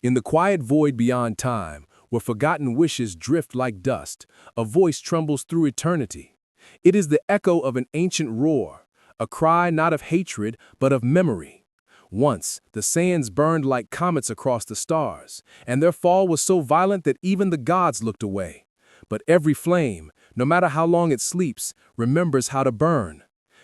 In the quiet void beyond time, where forgotten wishes drift like dust, a voice trembles through eternity. It is the echo of an ancient roar, a cry not of hatred but of memory. Once, the Saiyans burned like comets across the stars, and their fall was so violent that even the gods looked away. But every flame, no matter how long it sleeps, remembers how to burn.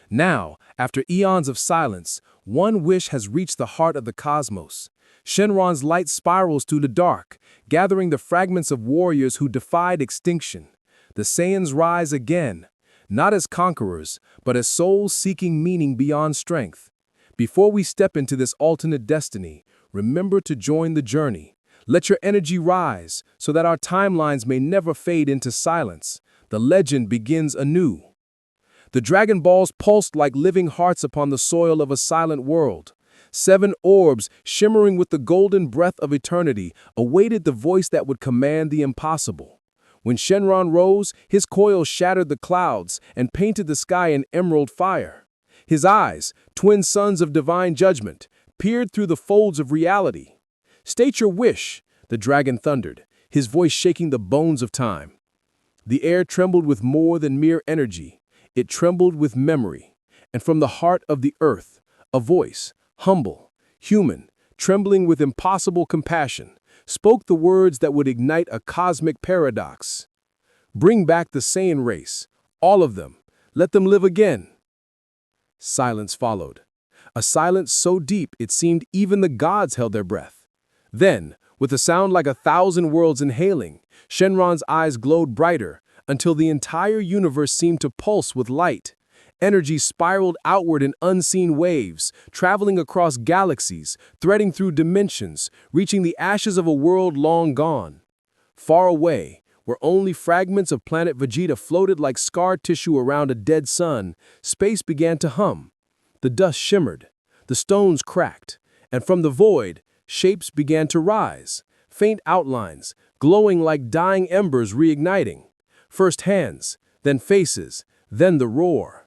Now, after eons of silence, one wish has reached the heart of the cosmos. Shenron's light spirals through the dark, gathering the fragments of warriors who defied extinction. The Saiyans rise again, not as conquerors, but as souls seeking meaning beyond strength. Before we step into this alternate destiny, remember to join the journey. Let your energy rise, so that our timelines may never fade into silence. The legend begins anew. The Dragon Balls pulsed like living hearts upon the soil of a silent world. 7 orbs, shimmering with the golden breath of eternity, awaited the voice that would command the impossible. When Shenron rose, his coils shattered the clouds and painted the sky in emerald fire. His eyes, twin suns of divine judgment, peered through the folds of reality. "State your wish," the dragon thundered, his voice shaking the bones of time. The air trembled with more than mere energy. It trembled with memory. And from the heart of the earth, a voice, humble, human, trembling with impossible compassion, spoke the words that would ignite a cosmic paradox. "Bring back the Saiyan race, all of them. Let them live again." Silence followed. A silence so deep it seemed even the gods held their breath. Then, with a sound like 1,000 worlds inhaling, Shenron's eyes glowed brighter, until the entire universe seemed to pulse with light. Energy spiraled outward in unseen waves, traveling across galaxies, threading through dimensions, reaching the ashes of a world long gone. Far away, where only fragments of planet Vegeta floated like scar tissue around a dead sun, space began to hum. The dust shimmered, the stones cracked, and from the void, shapes began to rise, faint outlines, glowing like dying embers reigniting. First hands, then faces, then the roar.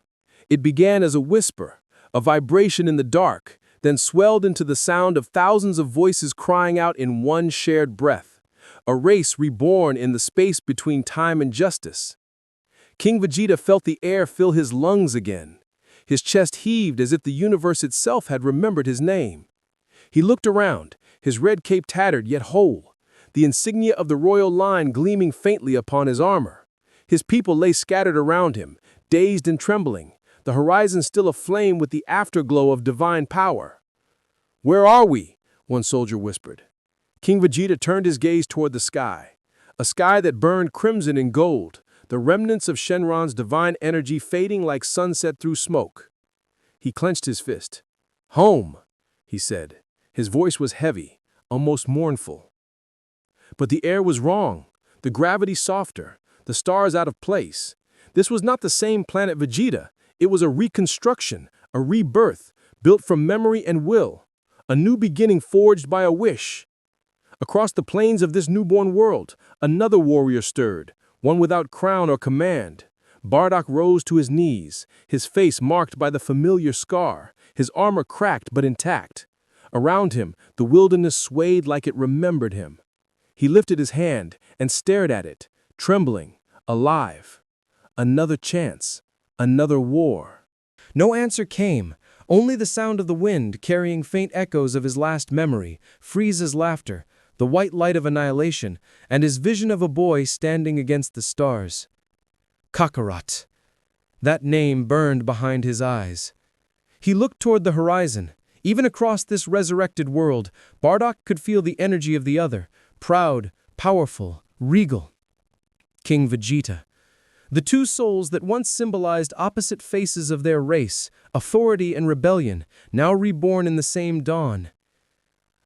It began as a whisper, a vibration in the dark, then swelled into the sound of thousands of voices crying out in one shared breath. A race reborn in the space between time and justice. King Vegeta felt the air fill his lungs again. His chest heaved as if the universe itself had remembered his name. He looked around, his red cape tattered yet whole, the insignia of the royal line gleaming faintly upon his armor. His people lay scattered around him, dazed and trembling, the horizon still aflame with the afterglow of divine power. "Where are we?" one soldier whispered. King Vegeta turned his gaze toward the sky, a sky that burned crimson and gold, the remnants of Shenron's divine energy fading like sunset through smoke. He clenched his fist. "Home," he said. His voice was heavy, almost mournful. But the air was wrong, the gravity softer, the stars out of place. This was not the same planet Vegeta. It was a reconstruction, a rebirth, built from memory and will, a new beginning forged by a wish. Across the plains of this newborn world, another warrior stirred, one without crown or command. Bardock rose to his knees, his face marked by the familiar scar, his armor cracked but intact. Around him, the wilderness swayed like it remembered him. He lifted his hand and stared at it, trembling, alive. Another chance, another war. No answer came, only the sound of the wind carrying faint echoes of his last memory, Frieza's laughter, the white light of annihilation, and his vision of a boy standing against the stars. Kakarot. That name burned behind his eyes. He looked toward the horizon. Even across this resurrected world, Bardock could feel the energy of the other, proud, powerful, regal. King Vegeta. The two souls that once symbolized opposite faces of their race, authority and rebellion, now reborn in the same dawn.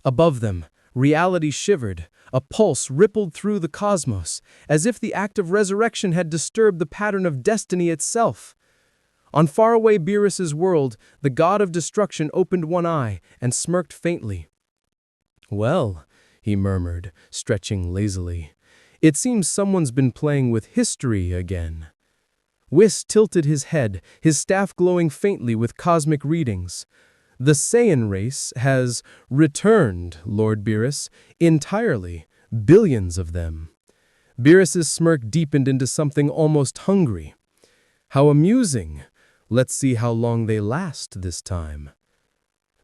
Above them, reality shivered, a pulse rippled through the cosmos, as if the act of resurrection had disturbed the pattern of destiny itself. On faraway Beerus's world, the god of destruction opened one eye and smirked faintly. "Well," he murmured, stretching lazily, "it seems someone's been playing with history again." Whis tilted his head, his staff glowing faintly with cosmic readings. The Saiyan race has returned, Lord Beerus, entirely, billions of them. Beerus's smirk deepened into something almost hungry. How amusing. Let's see how long they last this time.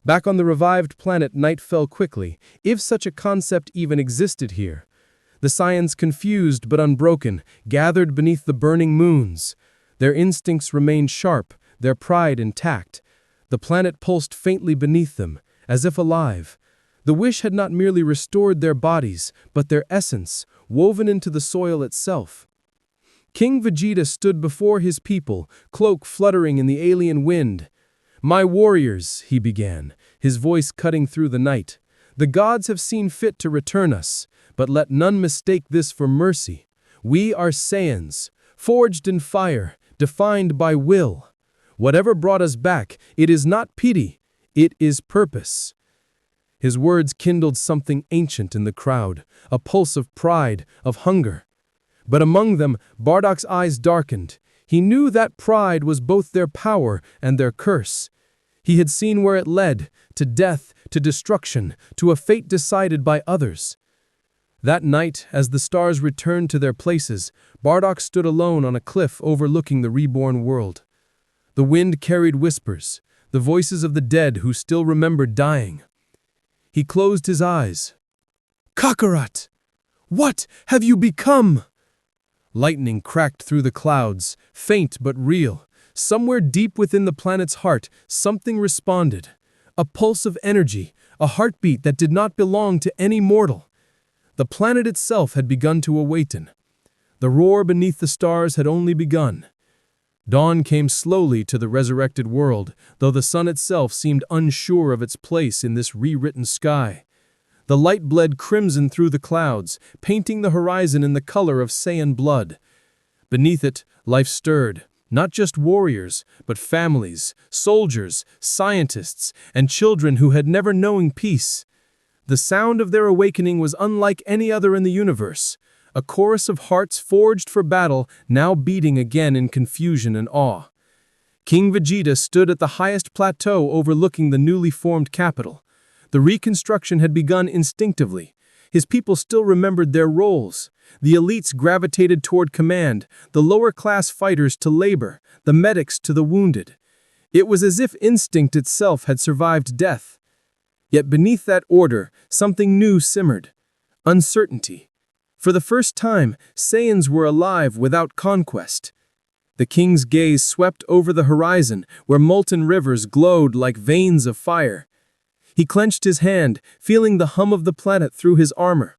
Back on the revived planet, night fell quickly, if such a concept even existed here. The Saiyans, confused but unbroken, gathered beneath the burning moons. Their instincts remained sharp, their pride intact. The planet pulsed faintly beneath them, as if alive. The wish had not merely restored their bodies, but their essence, woven into the soil itself. King Vegeta stood before his people, cloak fluttering in the alien wind. "My warriors," he began, his voice cutting through the night. "The gods have seen fit to return us, but let none mistake this for mercy. We are Saiyans, forged in fire, defined by will. Whatever brought us back, it is not pity, it is purpose." His words kindled something ancient in the crowd, a pulse of pride, of hunger. But among them, BARDOCK's eyes darkened. He knew that pride was both their power and their curse. He had seen where it led, to death, to destruction, to a fate decided by others. That night, as the stars returned to their places, BARDOCK stood alone on a cliff overlooking the reborn world. The wind carried whispers, the voices of the dead who still remembered dying. He closed his eyes. "Kakarot! What have you become?" Lightning cracked through the clouds, faint but real. Somewhere deep within the planet's heart, something responded. A pulse of energy, a heartbeat that did not belong to any mortal. The planet itself had begun to awaken. The roar beneath the stars had only begun. Dawn came slowly to the resurrected world, though the sun itself seemed unsure of its place in this rewritten sky. The light bled crimson through the clouds, painting the horizon in the color of Saiyan blood. Beneath it, life stirred, not just warriors, but families, soldiers, scientists, and children who had never known peace. The sound of their awakening was unlike any other in the universe. A chorus of hearts forged for battle, now beating again in confusion and awe. King Vegeta stood at the highest plateau overlooking the newly formed capital. The reconstruction had begun instinctively. His people still remembered their roles. The elites gravitated toward command, the lower-class fighters to labor, the medics to the wounded. It was as if instinct itself had survived death. Yet beneath that order, something new simmered. Uncertainty. For the first time, Saiyans were alive without conquest. The king's gaze swept over the horizon, where molten rivers glowed like veins of fire. He clenched his hand, feeling the hum of the planet through his armor.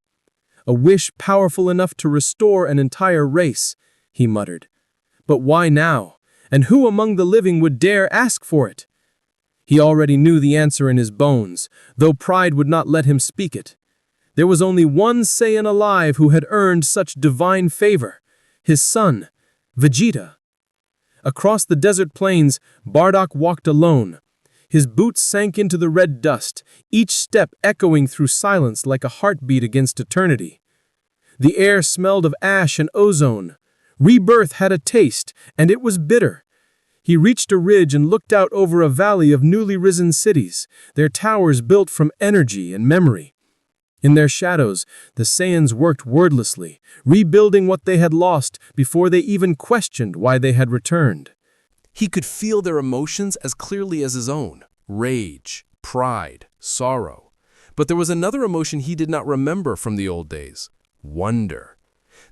"A wish powerful enough to restore an entire race," he muttered. "But why now? And who among the living would dare ask for it?" He already knew the answer in his bones, though pride would not let him speak it. There was only one Saiyan alive who had earned such divine favor, his son, Vegeta. Across the desert plains, BARDOCK walked alone. His boots sank into the red dust, each step echoing through silence like a heartbeat against eternity. The air smelled of ash and ozone. Rebirth had a taste, and it was bitter. He reached a ridge and looked out over a valley of newly risen cities, their towers built from energy and memory. In their shadows, the Saiyans worked wordlessly, rebuilding what they had lost before they even questioned why they had returned. He could feel their emotions as clearly as his own: rage, pride, sorrow. But there was another emotion he did not remember from the old days: wonder.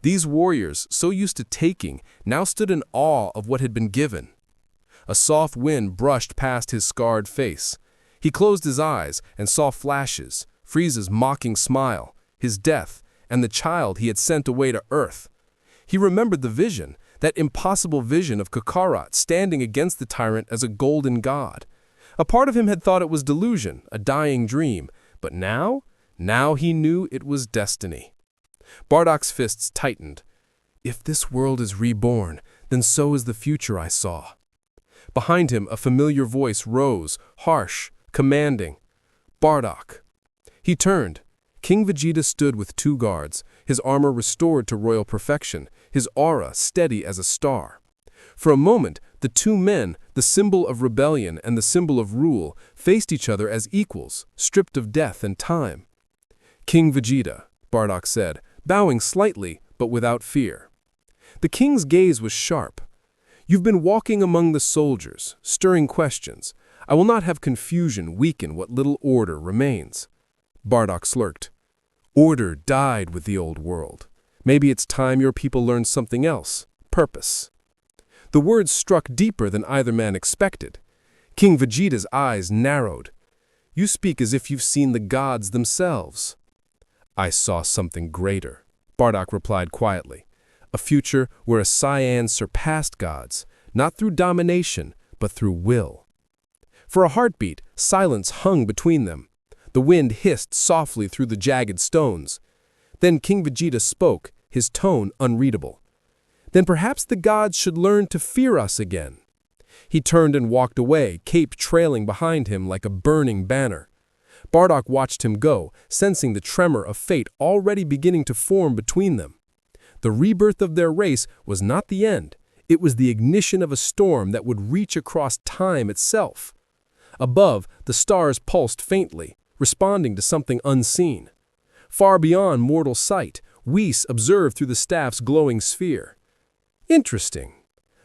These warriors, so used to taking, now stood in awe of what had been given. A soft wind brushed past his scarred face. He closed his eyes and saw flashes: Frieza's mocking smile, his death, and the child he had sent away to Earth. He remembered the vision, that impossible vision of Kakarot standing against the tyrant as a golden god. A part of him had thought it was delusion, a dying dream, but now he knew it was destiny. BARDOCK's fists tightened. If this world is reborn, then so is the future I saw. Behind him, a familiar voice rose, harsh, commanding. "BARDOCK." He turned. King Vegeta stood with 2 guards, his armor restored to royal perfection, his aura steady as a star. For a moment, the 2 men, The symbol of rebellion and the symbol of rule faced each other as equals, stripped of death and time. "King Vegeta," Bardock said, bowing slightly but without fear. The king's gaze was sharp. "You've been walking among the soldiers, stirring questions. I will not have confusion weaken what little order remains." Bardock slurked. "Order died with the old world. Maybe it's time your people learned something else, purpose." The words struck deeper than either man expected. King Vegeta's eyes narrowed. "You speak as if you've seen the gods themselves." "I saw something greater," Bardock replied quietly. "A future where a Saiyan surpassed gods, not through domination, but through will." For a heartbeat, silence hung between them. The wind hissed softly through the jagged stones. Then King Vegeta spoke, his tone unreadable. "Then perhaps the gods should learn to fear us again." He turned and walked away, cape trailing behind him like a burning banner. Bardock watched him go, sensing the tremor of fate already beginning to form between them. The rebirth of their race was not the end. It was the ignition of a storm that would reach across time itself. Above, the stars pulsed faintly, responding to something unseen. Far beyond mortal sight, Whis observed through the staff's glowing sphere. "Interesting.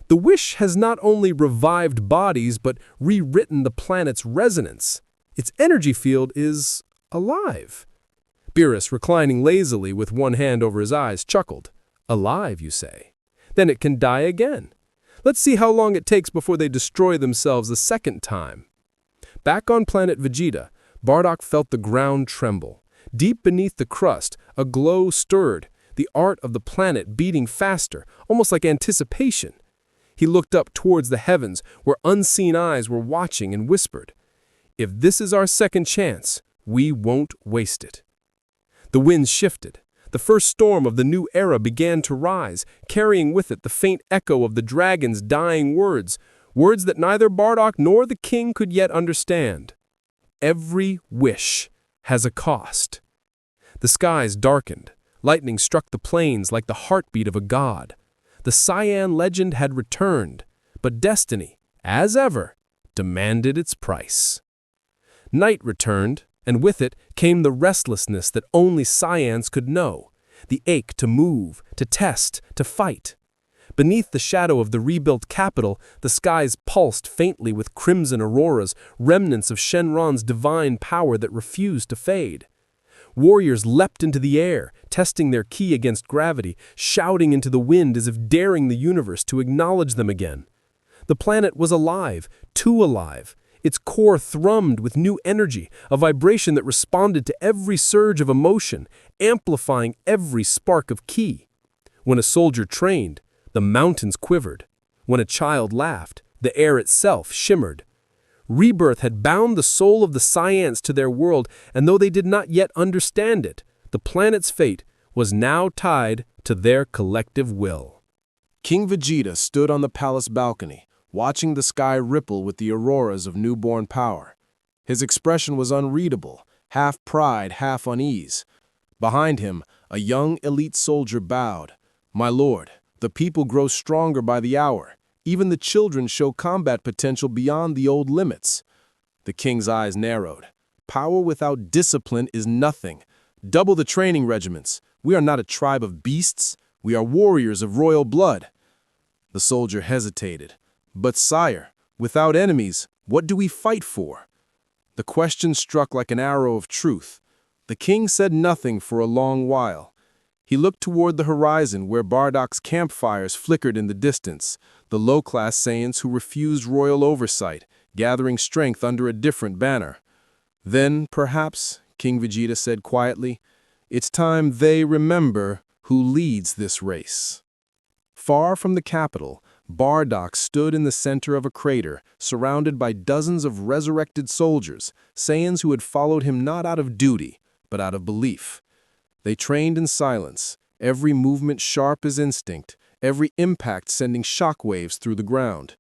The wish has not only revived bodies but rewritten the planet's resonance. Its energy field is alive." Beerus, reclining lazily with one hand over his eyes, chuckled. "Alive, you say? Then it can die again. Let's see how long it takes before they destroy themselves a second time." Back on planet Vegeta, Bardock felt the ground tremble. Deep beneath the crust, a glow stirred, the art of the planet beating faster, almost like anticipation. He looked up towards the heavens, where unseen eyes were watching, and whispered, "If this is our second chance, we won't waste it." The winds shifted. The first storm of the new era began to rise, carrying with it the faint echo of the dragon's dying words, words that neither Bardock nor the king could yet understand. "Every wish has a cost." The skies darkened. Lightning struck the plains like the heartbeat of a god. The Saiyan legend had returned, but destiny, as ever, demanded its price. Night returned, and with it came the restlessness that only Saiyans could know, the ache to move, to test, to fight. Beneath the shadow of the rebuilt capital, the skies pulsed faintly with crimson auroras, remnants of Shenron's divine power that refused to fade. Warriors leapt into the air, testing their ki against gravity, shouting into the wind as if daring the universe to acknowledge them again. The planet was alive, too alive. Its core thrummed with new energy, a vibration that responded to every surge of emotion, amplifying every spark of ki. When a soldier trained, the mountains quivered. When a child laughed, the air itself shimmered. Rebirth had bound the soul of the Saiyans to their world, and though they did not yet understand it, the planet's fate was now tied to their collective will. King Vegeta stood on the palace balcony, watching the sky ripple with the auroras of newborn power. His expression was unreadable, half pride, half unease. Behind him, a young elite soldier bowed. "My lord, the people grow stronger by the hour. Even the children show combat potential beyond the old limits." The king's eyes narrowed. "Power without discipline is nothing. Double the training regiments. We are not a tribe of beasts. We are warriors of royal blood." The soldier hesitated. "But sire, without enemies, what do we fight for?" The question struck like an arrow of truth. The king said nothing for a long while. He looked toward the horizon where Bardock's campfires flickered in the distance, the low-class Saiyans who refused royal oversight, gathering strength under a different banner. "Then, perhaps," King Vegeta said quietly, "it's time they remember who leads this race." Far from the capital, Bardock stood in the center of a crater, surrounded by dozens of resurrected soldiers, Saiyans who had followed him not out of duty, but out of belief. They trained in silence, every movement sharp as instinct, every impact sending shockwaves through the ground.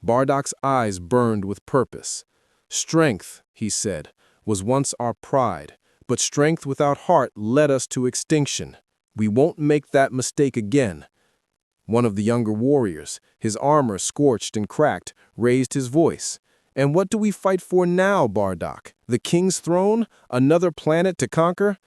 Bardock's eyes burned with purpose. "Strength," he said, "was once our pride, but strength without heart led us to extinction. We won't make that mistake again." One of the younger warriors, his armor scorched and cracked, raised his voice. "And what do we fight for now, Bardock? The king's throne? Another planet to conquer?"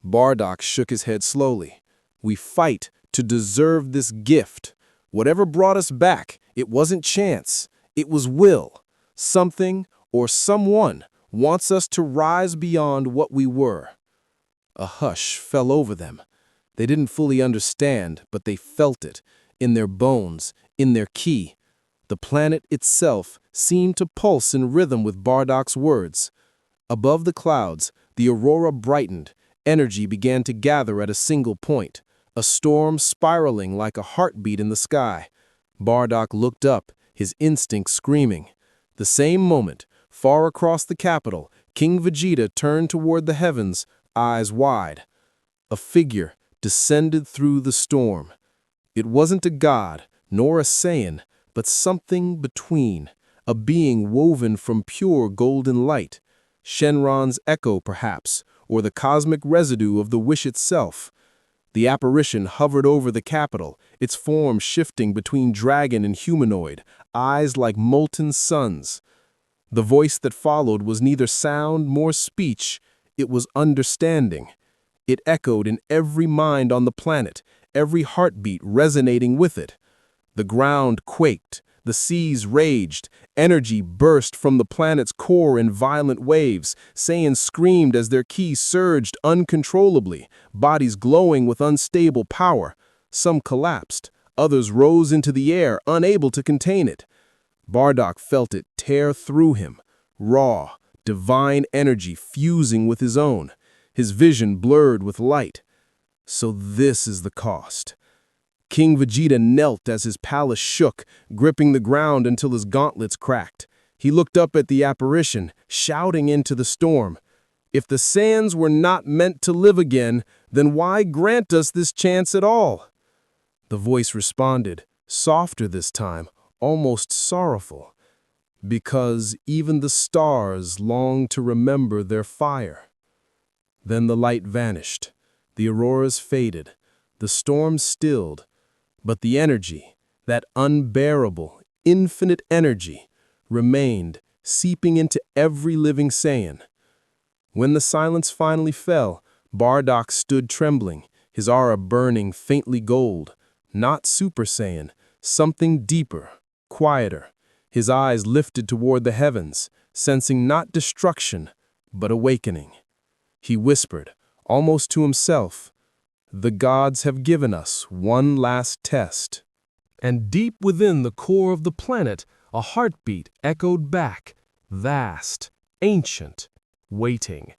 Bardock shook his head slowly. "We fight to deserve this gift. Whatever brought us back, it wasn't chance. It was will. Something or someone wants us to rise beyond what we were." A hush fell over them. They didn't fully understand, but they felt it, in their bones, in their ki. The planet itself seemed to pulse in rhythm with Bardock's words. Above the clouds, the aurora brightened. Energy began to gather at a single point, a storm spiraling like a heartbeat in the sky. Bardock looked up, his instincts screaming. The same moment, far across the capital, King Vegeta turned toward the heavens, eyes wide. A figure descended through the storm. It wasn't a god, nor a Saiyan, but something between, a being woven from pure golden light. Shenron's echo, perhaps, or the cosmic residue of the wish itself. The apparition hovered over the capital, its form shifting between dragon and humanoid, eyes like molten suns. The voice that followed was neither sound nor speech, it was understanding. It echoed in every mind on the planet, every heartbeat resonating with it. The ground quaked, the seas raged, energy burst from the planet's core in violent waves. Saiyans screamed as their ki surged uncontrollably, bodies glowing with unstable power. Some collapsed, others rose into the air, unable to contain it. Bardock felt it tear through him, raw, divine energy fusing with his own, his vision blurred with light. So this is the cost. King Vegeta knelt as his palace shook, gripping the ground until his gauntlets cracked. He looked up at the apparition, shouting into the storm. "If the Saiyans were not meant to live again, then why grant us this chance at all?" The voice responded, softer this time, almost sorrowful. "Because even the stars long to remember their fire." Then the light vanished, the auroras faded, the storm stilled, but the energy, that unbearable, infinite energy, remained, seeping into every living Saiyan. When the silence finally fell, Bardock stood trembling, his aura burning faintly gold. Not Super Saiyan, something deeper, quieter. His eyes lifted toward the heavens, sensing not destruction, but awakening. He whispered, almost to himself, "The gods have given us one last test." And deep within the core of the planet, a heartbeat echoed back, vast, ancient, waiting.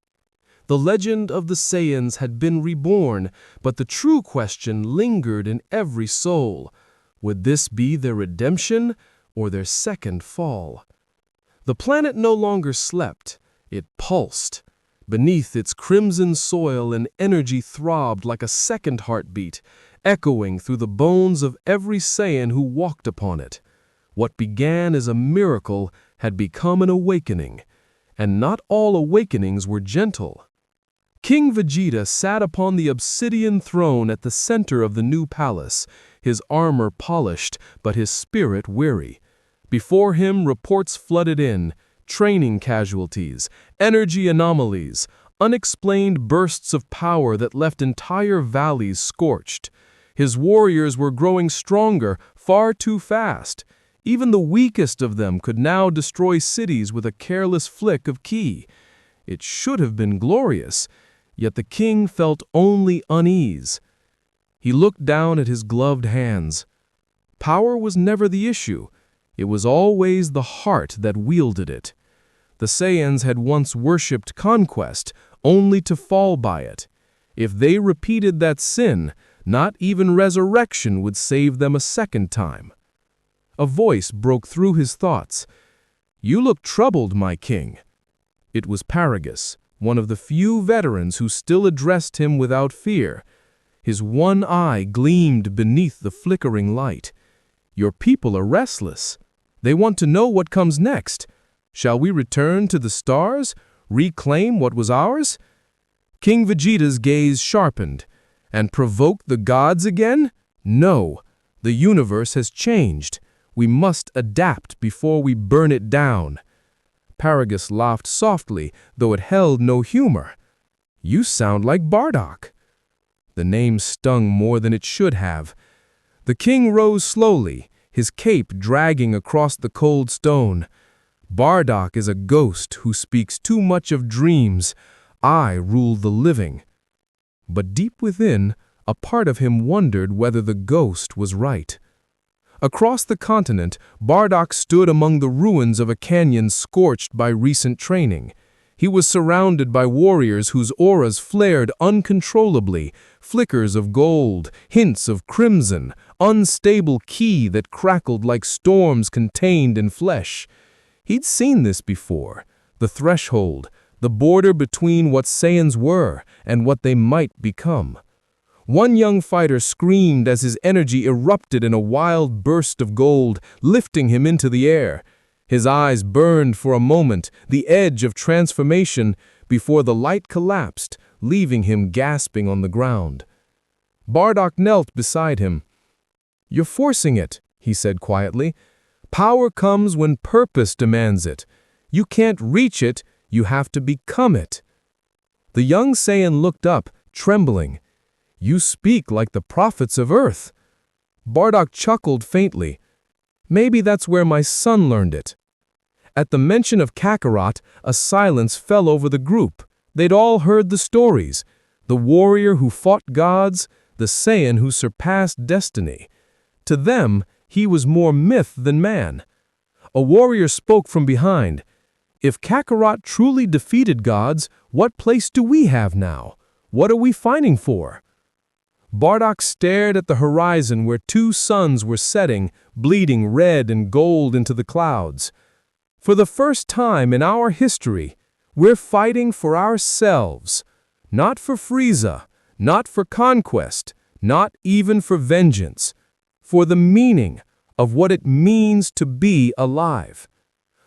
The legend of the Saiyans had been reborn, but the true question lingered in every soul. Would this be their redemption or their second fall? The planet no longer slept, it pulsed. Beneath its crimson soil, an energy throbbed like a second heartbeat, echoing through the bones of every Saiyan who walked upon it. What began as a miracle had become an awakening, and not all awakenings were gentle. King Vegeta sat upon the obsidian throne at the center of the new palace, his armor polished, but his spirit weary. Before him, reports flooded in, training casualties, energy anomalies, unexplained bursts of power that left entire valleys scorched. His warriors were growing stronger, far too fast. Even the weakest of them could now destroy cities with a careless flick of ki. It should have been glorious, yet the king felt only unease. He looked down at his gloved hands. Power was never the issue. It was always the heart that wielded it. The Saiyans had once worshipped conquest, only to fall by it. If they repeated that sin, not even resurrection would save them a second time. A voice broke through his thoughts. "You look troubled, my king." It was Paragus, one of the few veterans who still addressed him without fear. His one eye gleamed beneath the flickering light. "Your people are restless. They want to know what comes next. Shall we return to the stars, reclaim what was ours?" King Vegeta's gaze sharpened. "And provoke the gods again? No. The universe has changed. We must adapt before we burn it down." Paragus laughed softly, though it held no humor. "You sound like Bardock." The name stung more than it should have. The king rose slowly, his cape dragging across the cold stone. "Bardock is a ghost who speaks too much of dreams. I rule the living." But deep within, a part of him wondered whether the ghost was right. Across the continent, Bardock stood among the ruins of a canyon scorched by recent training. He was surrounded by warriors whose auras flared uncontrollably, flickers of gold, hints of crimson, unstable ki that crackled like storms contained in flesh. He'd seen this before, the threshold, the border between what Saiyans were and what they might become. One young fighter screamed as his energy erupted in a wild burst of gold, lifting him into the air. His eyes burned for a moment, the edge of transformation, before the light collapsed, leaving him gasping on the ground. Bardock knelt beside him. "You're forcing it," he said quietly. "Power comes when purpose demands it. You can't reach it, you have to become it." The young Saiyan looked up, trembling. "You speak like the prophets of Earth." Bardock chuckled faintly. "Maybe that's where my son learned it." At the mention of Kakarot, a silence fell over the group. They'd all heard the stories. The warrior who fought gods, the Saiyan who surpassed destiny. To them, he was more myth than man. A warrior spoke from behind. "If Kakarot truly defeated gods, what place do we have now? What are we fighting for?" Bardock stared at the horizon where two suns were setting, bleeding red and gold into the clouds. "For the first time in our history, we're fighting for ourselves. Not for Frieza, not for conquest, not even for vengeance. For the meaning of what it means to be alive."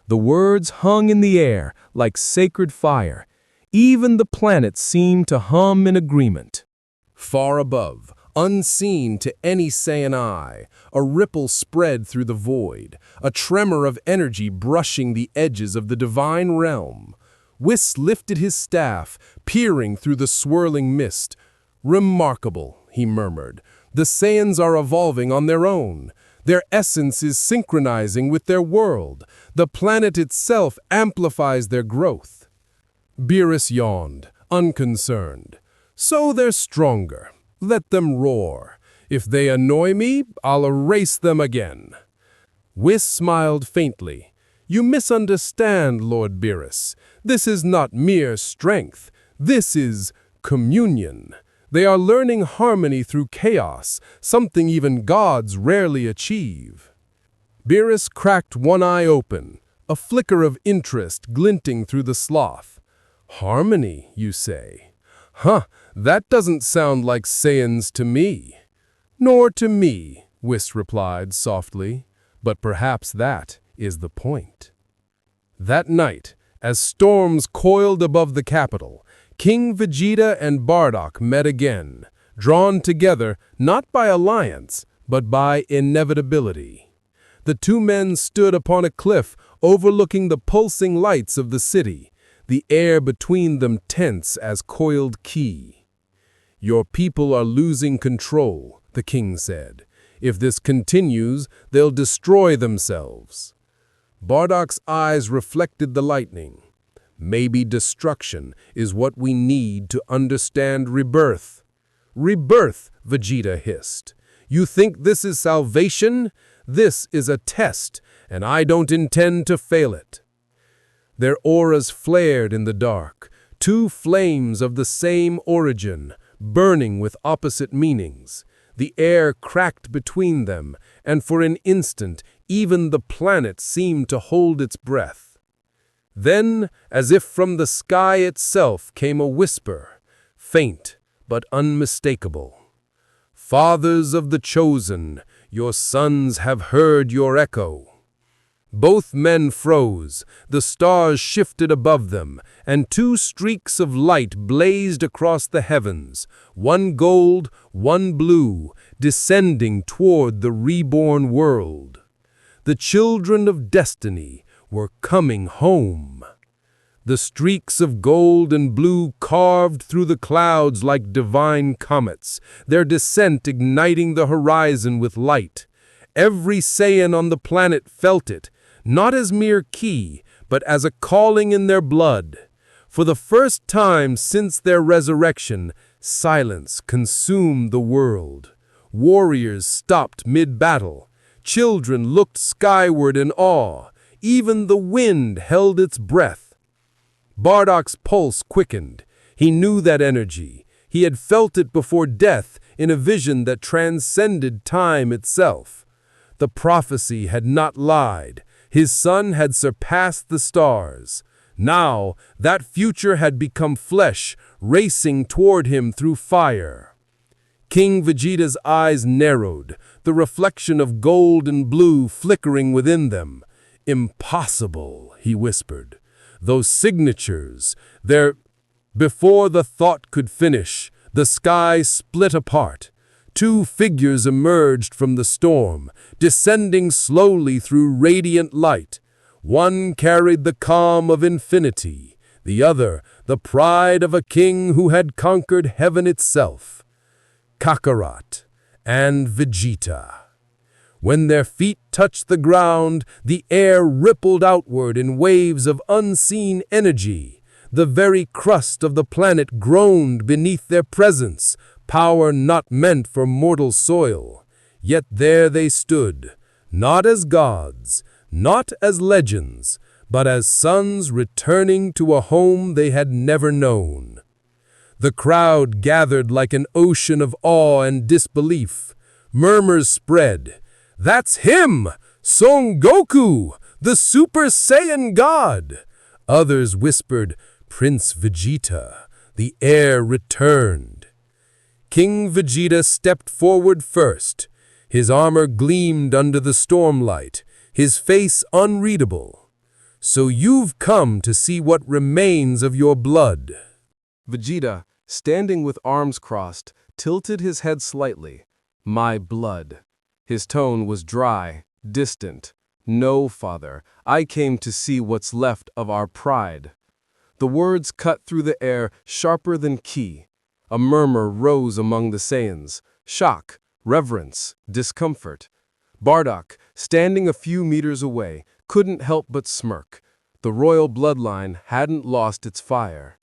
The words hung in the air like sacred fire. Even the planets seemed to hum in agreement. Far above, unseen to any Saiyan eye, a ripple spread through the void, a tremor of energy brushing the edges of the divine realm. Whis lifted his staff, peering through the swirling mist. "Remarkable," he murmured. "The Saiyans are evolving on their own. Their essence is synchronizing with their world. The planet itself amplifies their growth." Beerus yawned, unconcerned. "So they're stronger. Let them roar. If they annoy me, I'll erase them again." Whis smiled faintly. "You misunderstand, Lord Beerus. This is not mere strength. This is communion. They are learning harmony through chaos, something even gods rarely achieve." Beerus cracked one eye open, a flicker of interest glinting through the sloth. "Harmony, you say? Huh, that doesn't sound like Saiyans to me." "Nor to me," Whis replied softly, "but perhaps that is the point." That night, as storms coiled above the capital, King Vegeta and Bardock met again, drawn together not by alliance, but by inevitability. The two men stood upon a cliff overlooking the pulsing lights of the city, the air between them tense as coiled ki. "Your people are losing control," the king said. "If this continues, they'll destroy themselves." Bardock's eyes reflected the lightning. "Maybe destruction is what we need to understand rebirth." "Rebirth," Vegeta hissed. "You think this is salvation? This is a test, and I don't intend to fail it." Their auras flared in the dark, two flames of the same origin, burning with opposite meanings. The air cracked between them, and for an instant, even the planet seemed to hold its breath. Then, as if from the sky itself came a whisper, faint but unmistakable. "Fathers of the chosen, your sons have heard your echo." Both men froze, the stars shifted above them, and two streaks of light blazed across the heavens, one gold, one blue, descending toward the reborn world. The children of destiny were coming home. The streaks of gold and blue carved through the clouds like divine comets, their descent igniting the horizon with light. Every Saiyan on the planet felt it, not as mere ki, but as a calling in their blood. For the first time since their resurrection, silence consumed the world. Warriors stopped mid-battle. Children looked skyward in awe. Even the wind held its breath. Bardock's pulse quickened. He knew that energy. He had felt it before death in a vision that transcended time itself. The prophecy had not lied. His son had surpassed the stars. Now, that future had become flesh, racing toward him through fire. King Vegeta's eyes narrowed, the reflection of gold and blue flickering within them. "Impossible," he whispered. "Those signatures, they're—" Before the thought could finish, the sky split apart. Two figures emerged from the storm, descending slowly through radiant light. One carried the calm of infinity, the other the pride of a king who had conquered heaven itself. Kakarot and Vegeta. When their feet touched the ground, the air rippled outward in waves of unseen energy. The very crust of the planet groaned beneath their presence, power not meant for mortal soil. Yet there they stood, not as gods, not as legends, but as sons returning to a home they had never known. The crowd gathered like an ocean of awe and disbelief. Murmurs spread. "That's him! Son Goku, the Super Saiyan God!" Others whispered, "Prince Vegeta, the heir returned." King Vegeta stepped forward first. His armor gleamed under the stormlight, his face unreadable. "So you've come to see what remains of your blood." Vegeta, standing with arms crossed, tilted his head slightly. "My blood." His tone was dry, distant. "No, father, I came to see what's left of our pride." The words cut through the air sharper than ki. A murmur rose among the Saiyans. Shock, reverence, discomfort. Bardock, standing a few meters away, couldn't help but smirk. The royal bloodline hadn't lost its fire.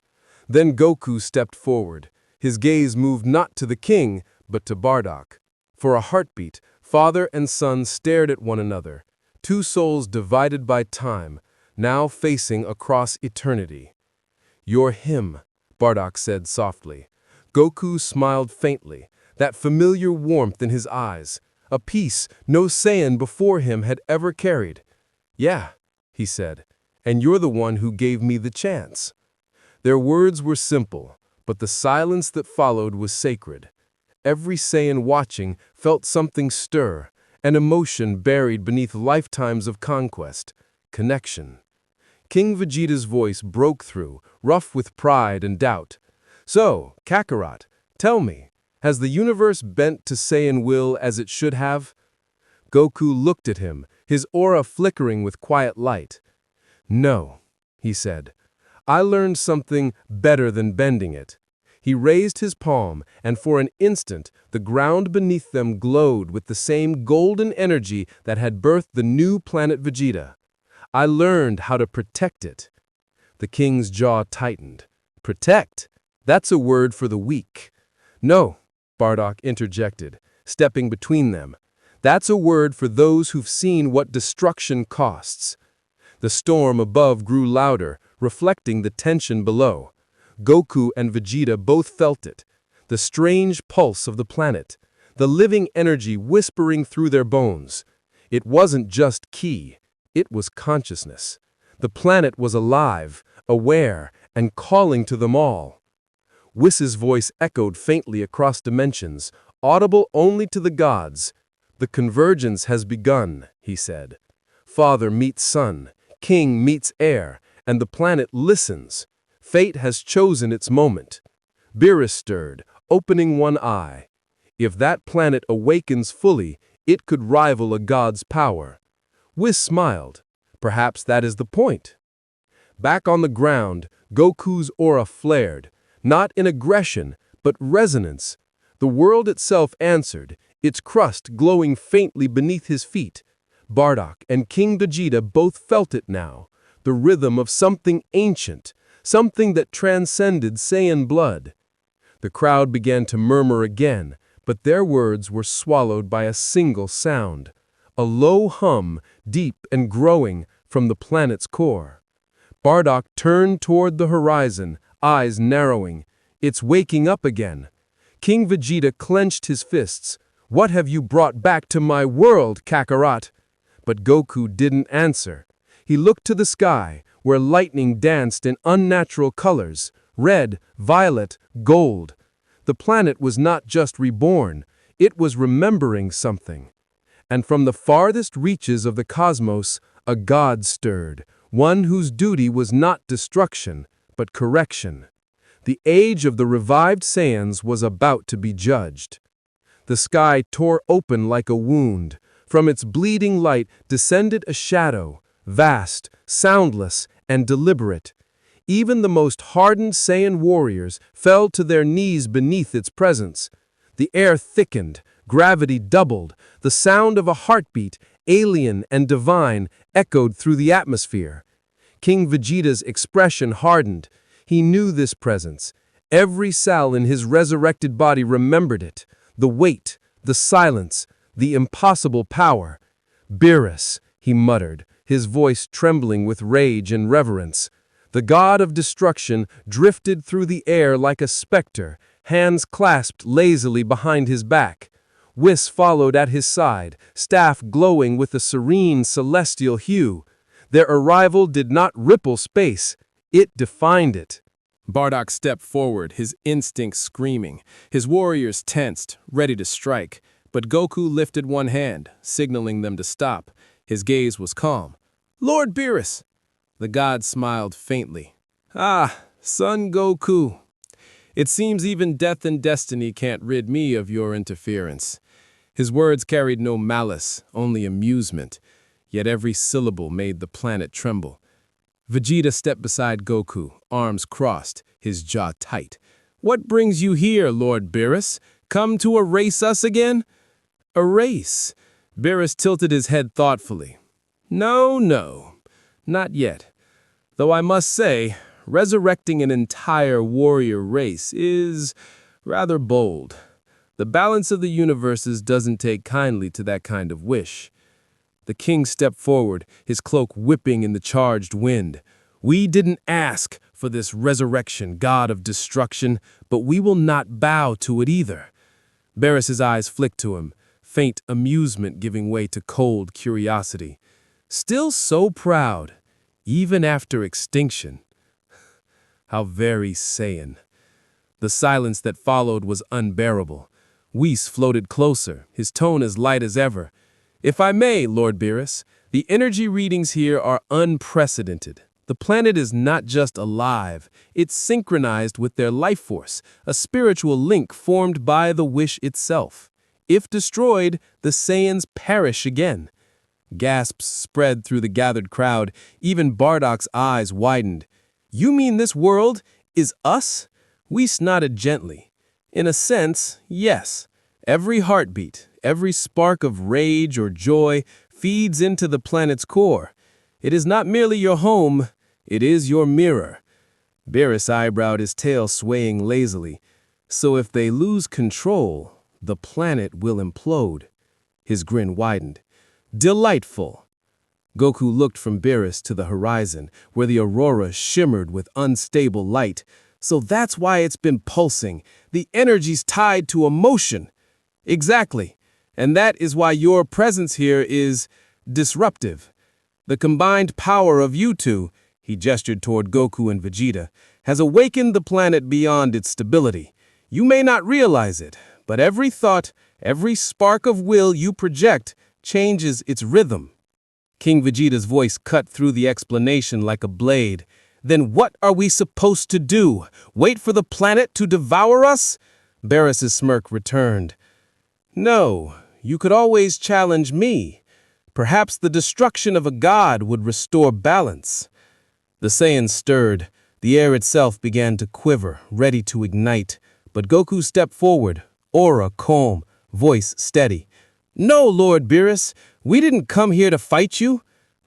Then Goku stepped forward. His gaze moved not to the king, but to Bardock. For a heartbeat, father and son stared at one another, two souls divided by time, now facing across eternity. "You're him," Bardock said softly. Goku smiled faintly, that familiar warmth in his eyes, a peace no Saiyan before him had ever carried. "Yeah," he said, "and you're the one who gave me the chance." Their words were simple, but the silence that followed was sacred. Every Saiyan watching felt something stir, an emotion buried beneath lifetimes of conquest, connection. King Vegeta's voice broke through, rough with pride and doubt. "So, Kakarot, tell me, has the universe bent to Saiyan will as it should have?" Goku looked at him, his aura flickering with quiet light. "No," he said. "I learned something better than bending it." He raised his palm, and for an instant, the ground beneath them glowed with the same golden energy that had birthed the new planet Vegeta. "I learned how to protect it." The king's jaw tightened. "Protect? That's a word for the weak." "No," Bardock interjected, stepping between them. "That's a word for those who've seen what destruction costs." The storm above grew louder, reflecting the tension below. Goku and Vegeta both felt it, the strange pulse of the planet, the living energy whispering through their bones. It wasn't just ki, it was consciousness. The planet was alive, aware, and calling to them all. Whis' voice echoed faintly across dimensions, audible only to the gods. "The convergence has begun," he said. Father meets son, king meets heir, and the planet listens. Fate has chosen its moment. Beerus stirred, opening one eye. If that planet awakens fully, it could rival a god's power. Whis smiled. Perhaps that is the point. Back on the ground, Goku's aura flared, not in aggression, but resonance. The world itself answered, its crust glowing faintly beneath his feet. Bardock and King Vegeta both felt it now, the rhythm of something ancient, something that transcended Saiyan blood. The crowd began to murmur again, but their words were swallowed by a single sound, a low hum, deep and growing from the planet's core. Bardock turned toward the horizon, eyes narrowing. It's waking up again. King Vegeta clenched his fists. What have you brought back to my world, Kakarot? But Goku didn't answer. He looked to the sky, where lightning danced in unnatural colors, red, violet, gold. The planet was not just reborn, it was remembering something. And from the farthest reaches of the cosmos, a god stirred, one whose duty was not destruction, but correction. The age of the revived Saiyans was about to be judged. The sky tore open like a wound. From its bleeding light descended a shadow, vast, soundless, and deliberate. Even the most hardened Saiyan warriors fell to their knees beneath its presence. The air thickened, gravity doubled, the sound of a heartbeat, alien and divine, echoed through the atmosphere. King Vegeta's expression hardened. He knew this presence. Every cell in his resurrected body remembered it. The weight, the silence, the impossible power. Beerus, he muttered, his voice trembling with rage and reverence. The god of destruction drifted through the air like a specter, hands clasped lazily behind his back. Whis followed at his side, staff glowing with a serene celestial hue. Their arrival did not ripple space, it defined it. Bardock stepped forward, his instincts screaming, his warriors tensed, ready to strike. But Goku lifted one hand, signaling them to stop. His gaze was calm. "Lord Beerus!" The god smiled faintly. "Ah, son Goku. It seems even death and destiny can't rid me of your interference." His words carried no malice, only amusement, yet every syllable made the planet tremble. Vegeta stepped beside Goku, arms crossed, his jaw tight. "What brings you here, Lord Beerus? Come to erase us again?" "Erase?" Beerus tilted his head thoughtfully. "No, not yet. Though I must say, resurrecting an entire warrior race is rather bold. The balance of the universes doesn't take kindly to that kind of wish." The king stepped forward, his cloak whipping in the charged wind. "We didn't ask for this resurrection, god of destruction, but we will not bow to it either." Beerus's eyes flicked to him, faint amusement giving way to cold curiosity. "Still so proud, even after extinction." How very Saiyan. The silence that followed was unbearable. Whis floated closer, his tone as light as ever. "If I may, Lord Beerus, the energy readings here are unprecedented. The planet is not just alive, it's synchronized with their life force, a spiritual link formed by the wish itself. If destroyed, the Saiyans perish again." Gasps spread through the gathered crowd, even Bardock's eyes widened. "You mean this world is us?" Whis nodded gently. "In a sense, yes. Every heartbeat, every spark of rage or joy feeds into the planet's core. It is not merely your home, it is your mirror." Beerus eyebrowed, his tail swaying lazily. "So if they lose control, the planet will implode." His grin widened. "Delightful." Goku looked from Beerus to the horizon, where the aurora shimmered with unstable light. "So that's why it's been pulsing. The energy's tied to emotion." "Exactly. And that is why your presence here is disruptive. The combined power of you two," he gestured toward Goku and Vegeta, "has awakened the planet beyond its stability. You may not realize it, but every thought, every spark of will you project changes its rhythm." King Vegeta's voice cut through the explanation like a blade. Then what are we supposed to do? Wait for the planet to devour us? Beerus's smirk returned. No, you could always challenge me. Perhaps the destruction of a god would restore balance. The Saiyans stirred. The air itself began to quiver, ready to ignite. But Goku stepped forward, aura calm, voice steady. No, Lord Beerus, we didn't come here to fight you.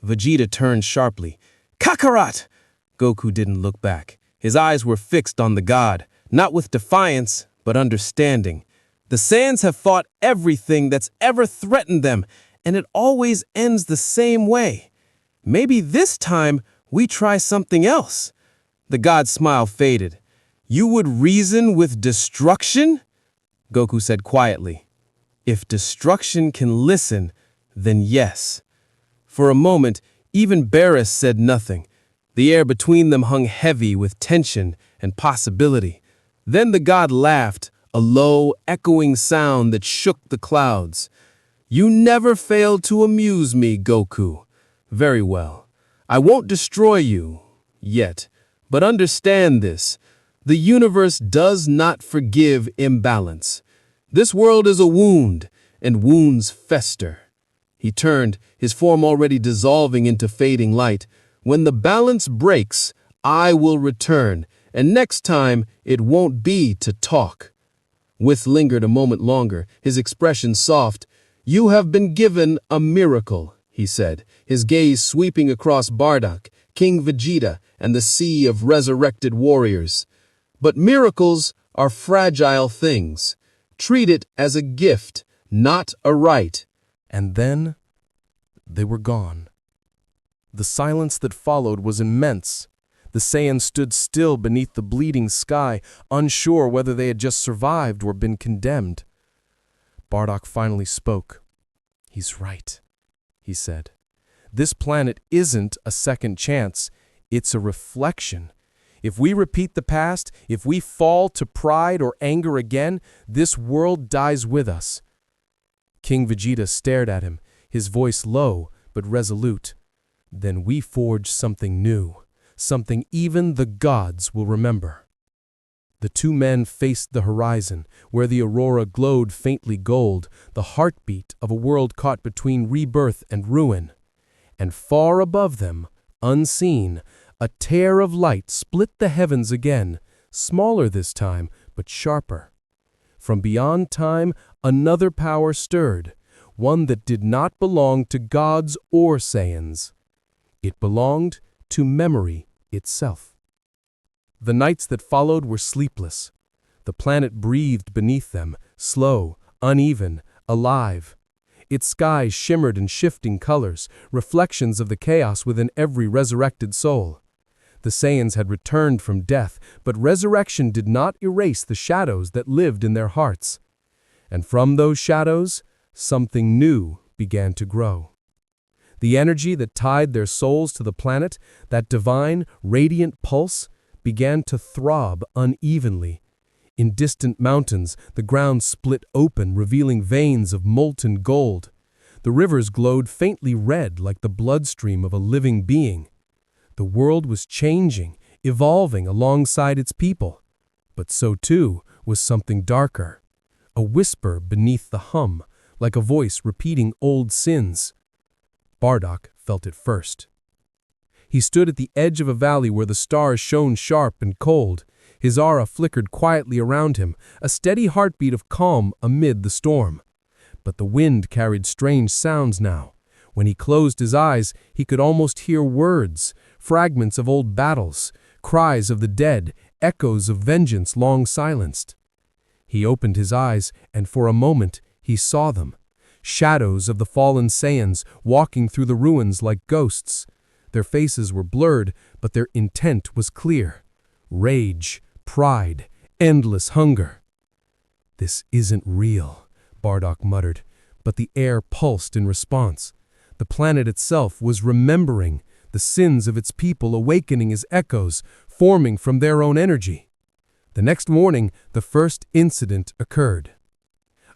Vegeta turned sharply. Kakarot! Goku didn't look back. His eyes were fixed on the god, not with defiance, but understanding. The Saiyans have fought everything that's ever threatened them, and it always ends the same way. Maybe this time we try something else. The god's smile faded. You would reason with destruction? Goku said quietly. If destruction can listen, then yes. For a moment, even Beerus said nothing. The air between them hung heavy with tension and possibility. Then the god laughed, a low, echoing sound that shook the clouds. You never failed to amuse me, Goku. Very well. I won't destroy you, yet. But understand this. The universe does not forgive imbalance. This world is a wound, and wounds fester. He turned, his form already dissolving into fading light. When the balance breaks, I will return, and next time it won't be to talk. With lingered a moment longer, his expression soft. You have been given a miracle, he said, his gaze sweeping across BARDOCK, King Vegeta, and the sea of resurrected warriors. But miracles are fragile things. Treat it as a gift, not a right. And then they were gone. The silence that followed was immense. The Saiyans stood still beneath the bleeding sky, unsure whether they had just survived or been condemned. Bardock finally spoke. He's right, he said. This planet isn't a second chance, it's a reflection. If we repeat the past, if we fall to pride or anger again, this world dies with us. King Vegeta stared at him, his voice low but resolute. Then we forge something new, something even the gods will remember. The two men faced the horizon, where the aurora glowed faintly gold, the heartbeat of a world caught between rebirth and ruin. And far above them, unseen, a tear of light split the heavens again, smaller this time, but sharper. From beyond time, another power stirred, one that did not belong to gods or Saiyans. It belonged to memory itself. The nights that followed were sleepless. The planet breathed beneath them, slow, uneven, alive. Its skies shimmered in shifting colors, reflections of the chaos within every resurrected soul. The Saiyans had returned from death, but resurrection did not erase the shadows that lived in their hearts. And from those shadows, something new began to grow. The energy that tied their souls to the planet, that divine, radiant pulse, began to throb unevenly. In distant mountains, the ground split open, revealing veins of molten gold. The rivers glowed faintly red like the bloodstream of a living being. The world was changing, evolving alongside its people. But so too was something darker. A whisper beneath the hum, like a voice repeating old sins. Bardock felt it first. He stood at the edge of a valley where the stars shone sharp and cold. His aura flickered quietly around him, a steady heartbeat of calm amid the storm. But the wind carried strange sounds now. When he closed his eyes, he could almost hear words, fragments of old battles, cries of the dead, echoes of vengeance long silenced. He opened his eyes, and for a moment he saw them. Shadows of the fallen Saiyans walking through the ruins like ghosts. Their faces were blurred, but their intent was clear. Rage, pride, endless hunger. This isn't real, Bardock muttered, but the air pulsed in response. The planet itself was remembering, the sins of its people awakening as echoes, forming from their own energy. The next morning, the first incident occurred.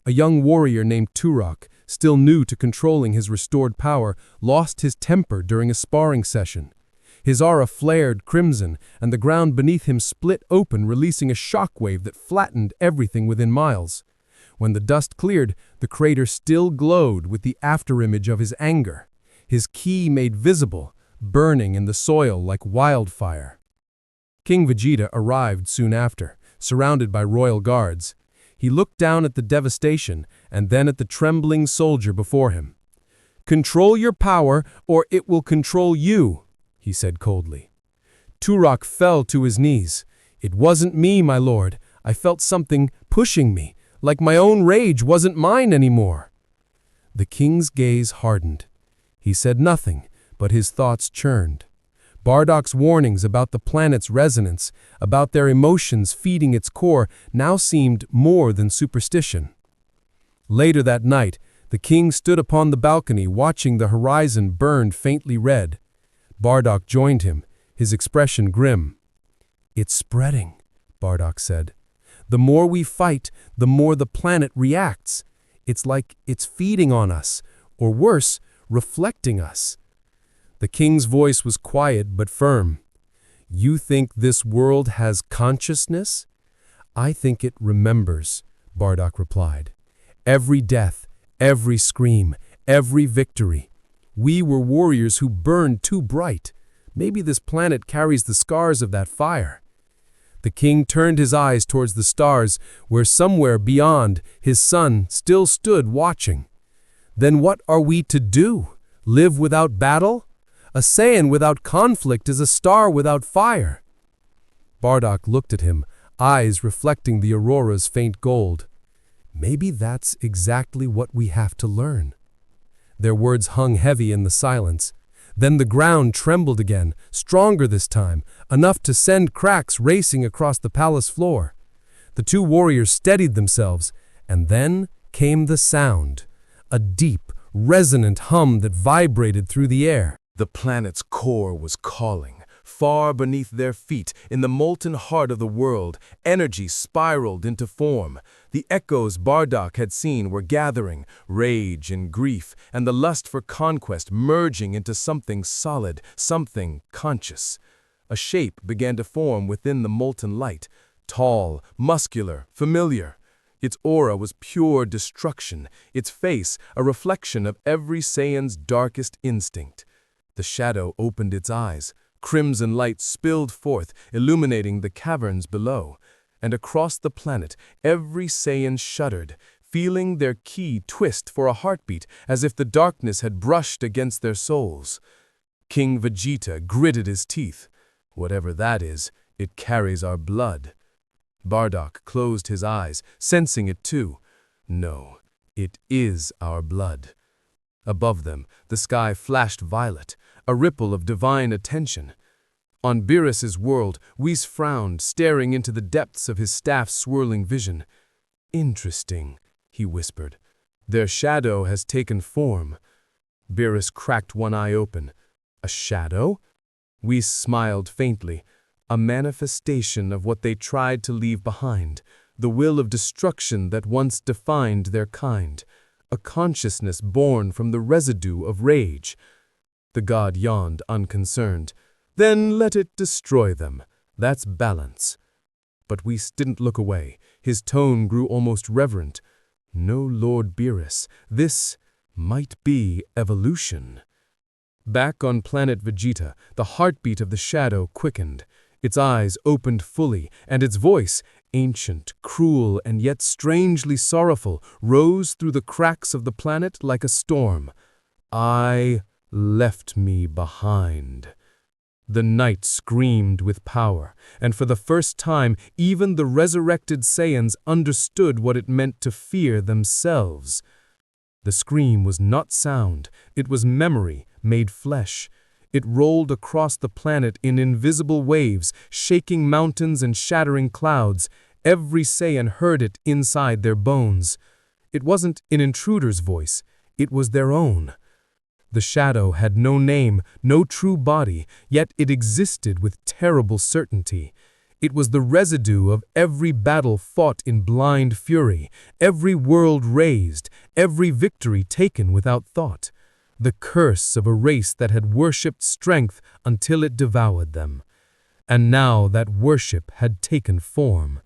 A young warrior named Turok, still new to controlling his restored power, lost his temper during a sparring session. His aura flared crimson, and the ground beneath him split open, releasing a shockwave that flattened everything within miles. When the dust cleared, the crater still glowed with the afterimage of his anger, his ki made visible, burning in the soil like wildfire. King Vegeta arrived soon after, surrounded by royal guards. He looked down at the devastation and then at the trembling soldier before him. "Control your power, or it will control you," he said coldly. Turok fell to his knees. "It wasn't me, my lord. I felt something pushing me, like my own rage wasn't mine anymore." The king's gaze hardened. He said nothing, but his thoughts churned. BARDOCK's warnings about the planet's resonance, about their emotions feeding its core, now seemed more than superstition. Later that night, the king stood upon the balcony watching the horizon burn faintly red. BARDOCK joined him, his expression grim. "It's spreading," BARDOCK said. "The more we fight, the more the planet reacts. It's like it's feeding on us, or worse, reflecting us." The king's voice was quiet but firm. "You think this world has consciousness?" "I think it remembers," BARDOCK replied. "Every death, every scream, every victory. We were warriors who burned too bright. Maybe this planet carries the scars of that fire." The king turned his eyes towards the stars, where somewhere beyond, his son still stood watching. "Then what are we to do? Live without battle? A Saiyan without conflict is a star without fire." BARDOCK looked at him, eyes reflecting the aurora's faint gold. "Maybe that's exactly what we have to learn." Their words hung heavy in the silence. Then the ground trembled again, stronger this time, enough to send cracks racing across the palace floor. The two warriors steadied themselves, and then came the sound, a deep, resonant hum that vibrated through the air. The planet's core was calling. Far beneath their feet, in the molten heart of the world, energy spiraled into form. The echoes BARDOCK had seen were gathering, rage and grief, and the lust for conquest merging into something solid, something conscious. A shape began to form within the molten light, tall, muscular, familiar. Its aura was pure destruction, its face a reflection of every Saiyan's darkest instinct. The shadow opened its eyes. Crimson light spilled forth, illuminating the caverns below. And across the planet, every Saiyan shuddered, feeling their ki twist for a heartbeat, as if the darkness had brushed against their souls. King Vegeta gritted his teeth. "Whatever that is, it carries our blood." BARDOCK closed his eyes, sensing it too. "No, it is our blood." Above them, the sky flashed violet, a ripple of divine attention. On Beerus's world, Whis frowned, staring into the depths of his staff's swirling vision. "Interesting," he whispered. "Their shadow has taken form." Beerus cracked one eye open. "A shadow?" Whis smiled faintly. "A manifestation of what they tried to leave behind, the will of destruction that once defined their kind. A consciousness born from the residue of rage." The god yawned, unconcerned. "Then let it destroy them. That's balance." But Whis didn't look away. His tone grew almost reverent. "No, Lord Beerus, this might be evolution." Back on planet Vegeta, the heartbeat of the shadow quickened. Its eyes opened fully, and its voice, ancient, cruel, and yet strangely sorrowful, rose through the cracks of the planet like a storm. "I left me behind." The night screamed with power, and for the first time, even the resurrected Saiyans understood what it meant to fear themselves. The scream was not sound, it was memory made flesh. It rolled across the planet in invisible waves, shaking mountains and shattering clouds. Every Saiyan heard it inside their bones. It wasn't an intruder's voice, it was their own. The shadow had no name, no true body, yet it existed with terrible certainty. It was the residue of every battle fought in blind fury, every world razed, every victory taken without thought, the curse of a race that had worshipped strength until it devoured them. And now that worship had taken form.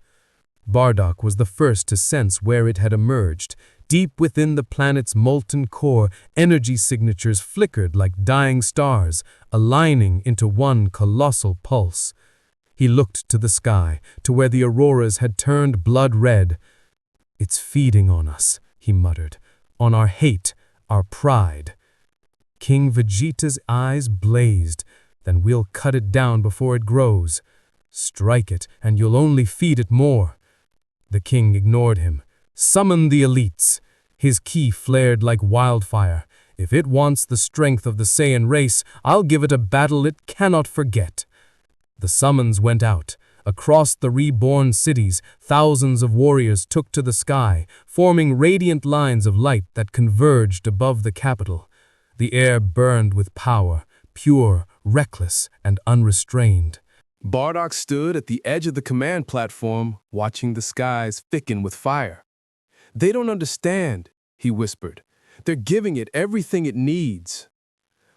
Bardock was the first to sense where it had emerged. Deep within the planet's molten core, energy signatures flickered like dying stars, aligning into one colossal pulse. He looked to the sky, to where the auroras had turned blood red. "It's feeding on us," he muttered, "on our hate, our pride." King Vegeta's eyes blazed. "Then we'll cut it down before it grows. Strike it, and you'll only feed it more." The king ignored him. "Summon the elites." His key flared like wildfire. "If it wants the strength of the Saiyan race, I'll give it a battle it cannot forget." The summons went out. Across the reborn cities, thousands of warriors took to the sky, forming radiant lines of light that converged above the capital. The air burned with power, pure, reckless, and unrestrained. Bardock stood at the edge of the command platform, watching the skies thicken with fire. "They don't understand," he whispered. "They're giving it everything it needs."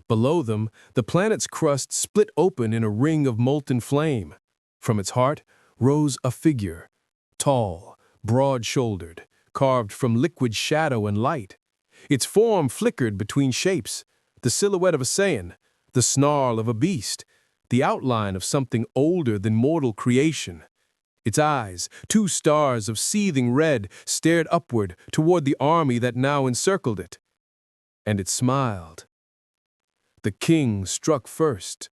Below them, the planet's crust split open in a ring of molten flame. From its heart rose a figure, tall, broad-shouldered, carved from liquid shadow and light. Its form flickered between shapes, the silhouette of a Saiyan, the snarl of a beast, the outline of something older than mortal creation. Its eyes, two stars of seething red, stared upward toward the army that now encircled it. And it smiled. The king struck first.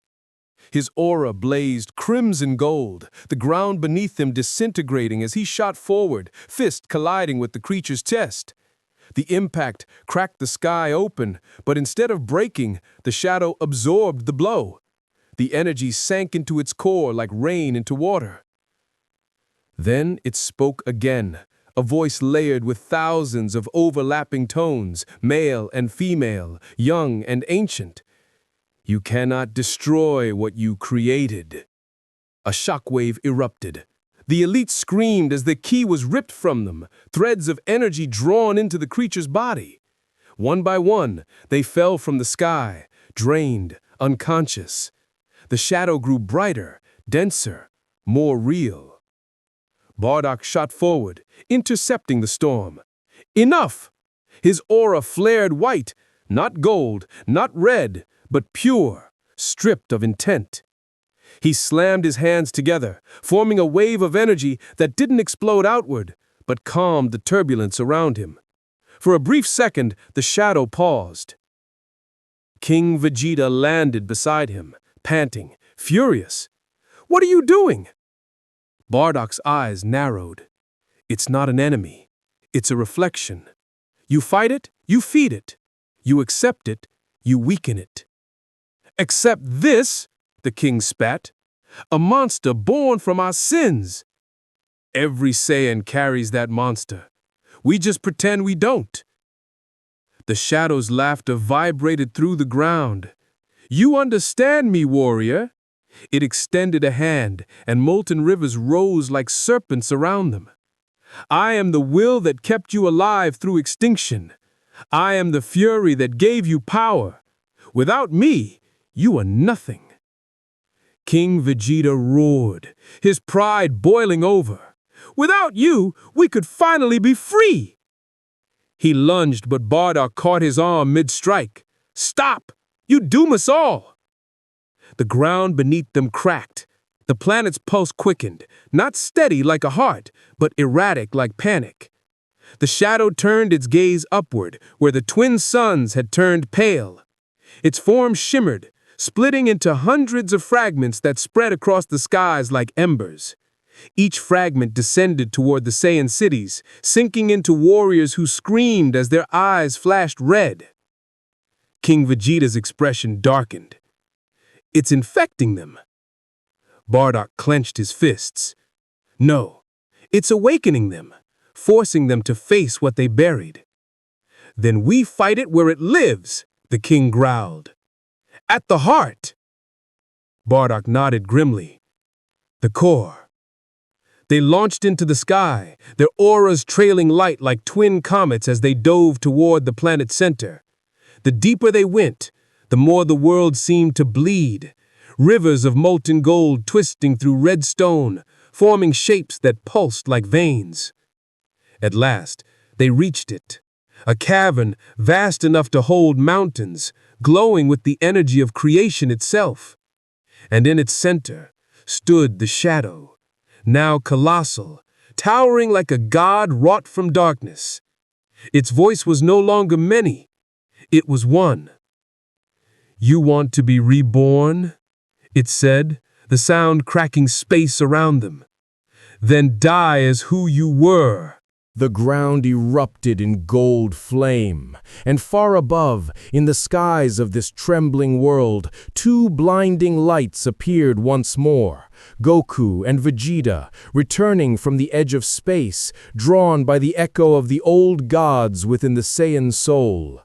His aura blazed crimson gold, the ground beneath him disintegrating as he shot forward, fist colliding with the creature's chest. The impact cracked the sky open, but instead of breaking, the shadow absorbed the blow. The energy sank into its core like rain into water. Then it spoke again, a voice layered with thousands of overlapping tones, male and female, young and ancient. "You cannot destroy what you created." A shockwave erupted. The elite screamed as the key was ripped from them, threads of energy drawn into the creature's body. One by one, they fell from the sky, drained, unconscious. The shadow grew brighter, denser, more real. Bardock shot forward, intercepting the storm. Enough! His aura flared white, not gold, not red, but pure, stripped of intent. He slammed his hands together, forming a wave of energy that didn't explode outward, but calmed the turbulence around him. For a brief second, the shadow paused. King Vegeta landed beside him, panting, furious. "What are you doing?" Bardock's eyes narrowed. "It's not an enemy. It's a reflection. You fight it, you feed it. You accept it, you weaken it." "Accept this?" the king spat. "A monster born from our sins." "Every Saiyan carries that monster. We just pretend we don't." The shadow's laughter vibrated through the ground. "You understand me, warrior." It extended a hand, and molten rivers rose like serpents around them. "I am the will that kept you alive through extinction. I am the fury that gave you power. Without me, you are nothing." King Vegeta roared, his pride boiling over. "Without you, we could finally be free!" He lunged, but Bardock caught his arm mid-strike. "Stop! You doom us all!" The ground beneath them cracked. The planet's pulse quickened, not steady like a heart, but erratic like panic. The shadow turned its gaze upward, where the twin suns had turned pale. Its form shimmered, splitting into hundreds of fragments that spread across the skies like embers. Each fragment descended toward the Saiyan cities, sinking into warriors who screamed as their eyes flashed red. King Vegeta's expression darkened. "It's infecting them." Bardock clenched his fists. "No, it's awakening them, forcing them to face what they buried." "Then we fight it where it lives," the king growled. "At the heart." Bardock nodded grimly. "The core." They launched into the sky, their auras trailing light like twin comets as they dove toward the planet's center. The deeper they went, the more the world seemed to bleed, rivers of molten gold twisting through red stone, forming shapes that pulsed like veins. At last, they reached it, a cavern vast enough to hold mountains, glowing with the energy of creation itself. And in its center stood the shadow, now colossal, towering like a god wrought from darkness. Its voice was no longer many, it was one. "You want to be reborn?" it said, the sound cracking space around them. "Then die as who you were." The ground erupted in gold flame, and far above, in the skies of this trembling world, two blinding lights appeared once more. Goku and Vegeta, returning from the edge of space, drawn by the echo of the old gods within the Saiyan soul.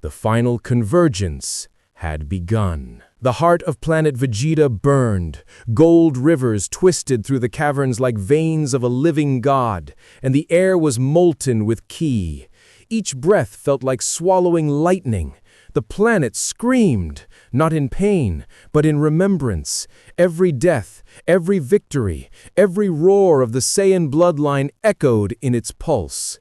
The final convergence had begun. The heart of planet Vegeta burned, gold rivers twisted through the caverns like veins of a living god, and the air was molten with ki. Each breath felt like swallowing lightning. The planet screamed, not in pain, but in remembrance. Every death, every victory, every roar of the Saiyan bloodline echoed in its pulse.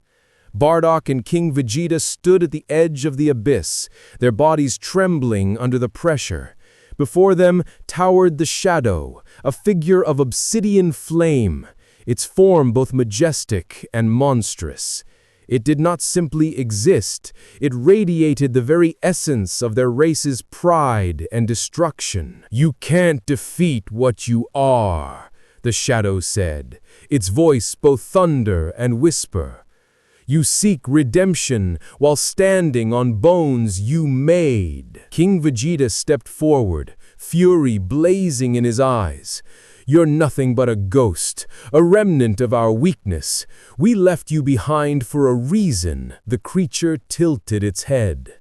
Bardock and King Vegeta stood at the edge of the abyss, their bodies trembling under the pressure. Before them towered the shadow, a figure of obsidian flame, its form both majestic and monstrous. It did not simply exist, it radiated the very essence of their race's pride and destruction. "You can't defeat what you are," the shadow said, its voice both thunder and whisper. "You seek redemption while standing on bones you made." King Vegeta stepped forward, fury blazing in his eyes. "You're nothing but a ghost, a remnant of our weakness. We left you behind for a reason." The creature tilted its head.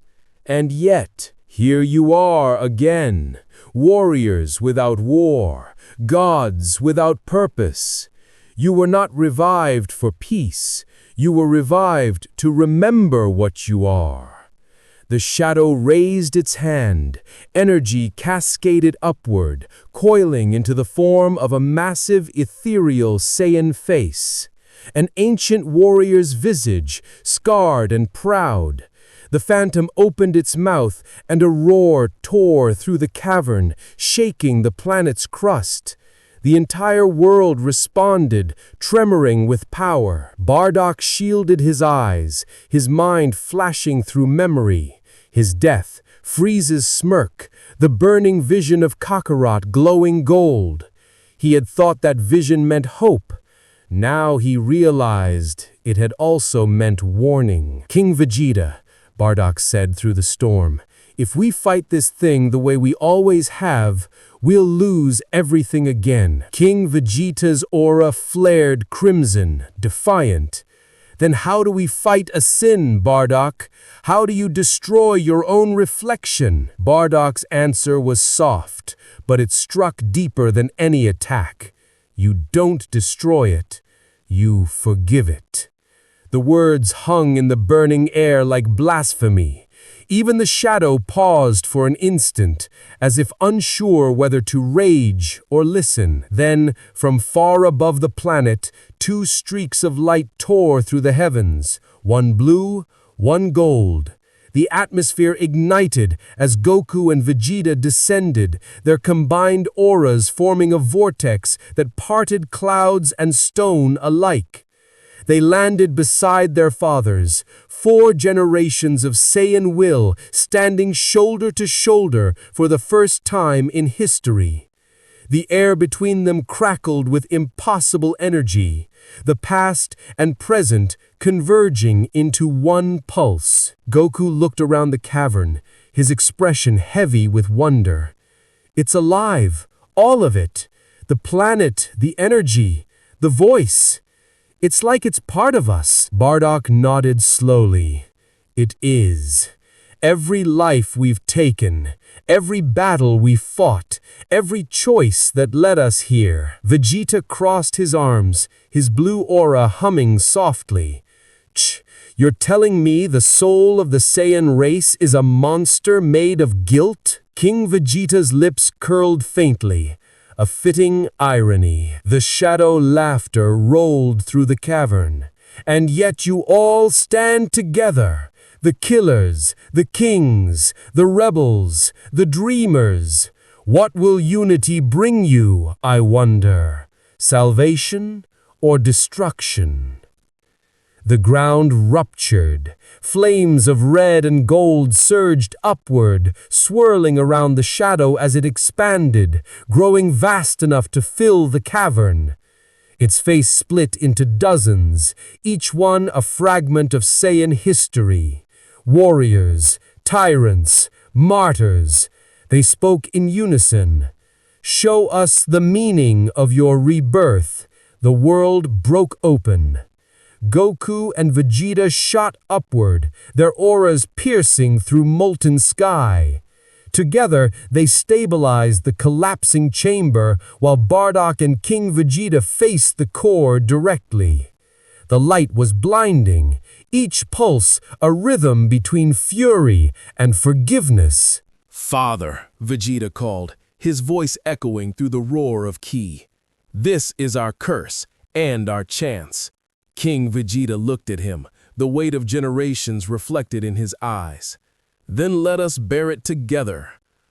"And yet, here you are again, warriors without war, gods without purpose. You were not revived for peace. You were revived to remember what you are." The shadow raised its hand, energy cascaded upward, coiling into the form of a massive ethereal Saiyan face. An ancient warrior's visage, scarred and proud. The phantom opened its mouth, and a roar tore through the cavern, shaking the planet's crust. The entire world responded, tremoring with power. Bardock shielded his eyes, his mind flashing through memory. His death, Frieza's smirk, the burning vision of Kakarot glowing gold. He had thought that vision meant hope. Now he realized it had also meant warning. "King Vegeta," Bardock said through the storm, "if we fight this thing the way we always have, we'll lose everything again." King Vegeta's aura flared crimson, defiant. "Then how do we fight a sin, Bardock? How do you destroy your own reflection?" Bardock's answer was soft, but it struck deeper than any attack. "You don't destroy it, you forgive it." The words hung in the burning air like blasphemy. Even the shadow paused for an instant, as if unsure whether to rage or listen. Then, from far above the planet, two streaks of light tore through the heavens, one blue, one gold. The atmosphere ignited as Goku and Vegeta descended, their combined auras forming a vortex that parted clouds and stone alike. They landed beside their fathers, 4 generations of Saiyan will standing shoulder to shoulder for the first time in history. The air between them crackled with impossible energy, the past and present converging into one pulse. Goku looked around the cavern, his expression heavy with wonder. "It's alive, all of it. The planet, the energy, the voice. It's like it's part of us." Bardock nodded slowly. "It is. Every life we've taken, every battle we fought, every choice that led us here. Vegeta crossed his arms, his blue aura humming softly. You're telling me the soul of the Saiyan race is a monster made of guilt? King Vegeta's lips curled faintly, a fitting irony. The shadow laughter rolled through the cavern. And yet you all stand together. The killers, the kings, the rebels, the dreamers. What will unity bring you, I wonder? Salvation or destruction? The ground ruptured. Flames of red and gold surged upward, swirling around the shadow as it expanded, growing vast enough to fill the cavern. Its face split into dozens, each one a fragment of Saiyan history. Warriors, tyrants, martyrs. They spoke in unison. Show us the meaning of your rebirth. The world broke open. Goku and Vegeta shot upward, their auras piercing through molten sky. Together, they stabilized the collapsing chamber while Bardock and King Vegeta faced the core directly. The light was blinding, each pulse a rhythm between fury and forgiveness. "Father," Vegeta called, his voice echoing through the roar of ki. "This is our curse and our chance." King Vegeta looked at him, the weight of generations reflected in his eyes. "Then let us bear it together."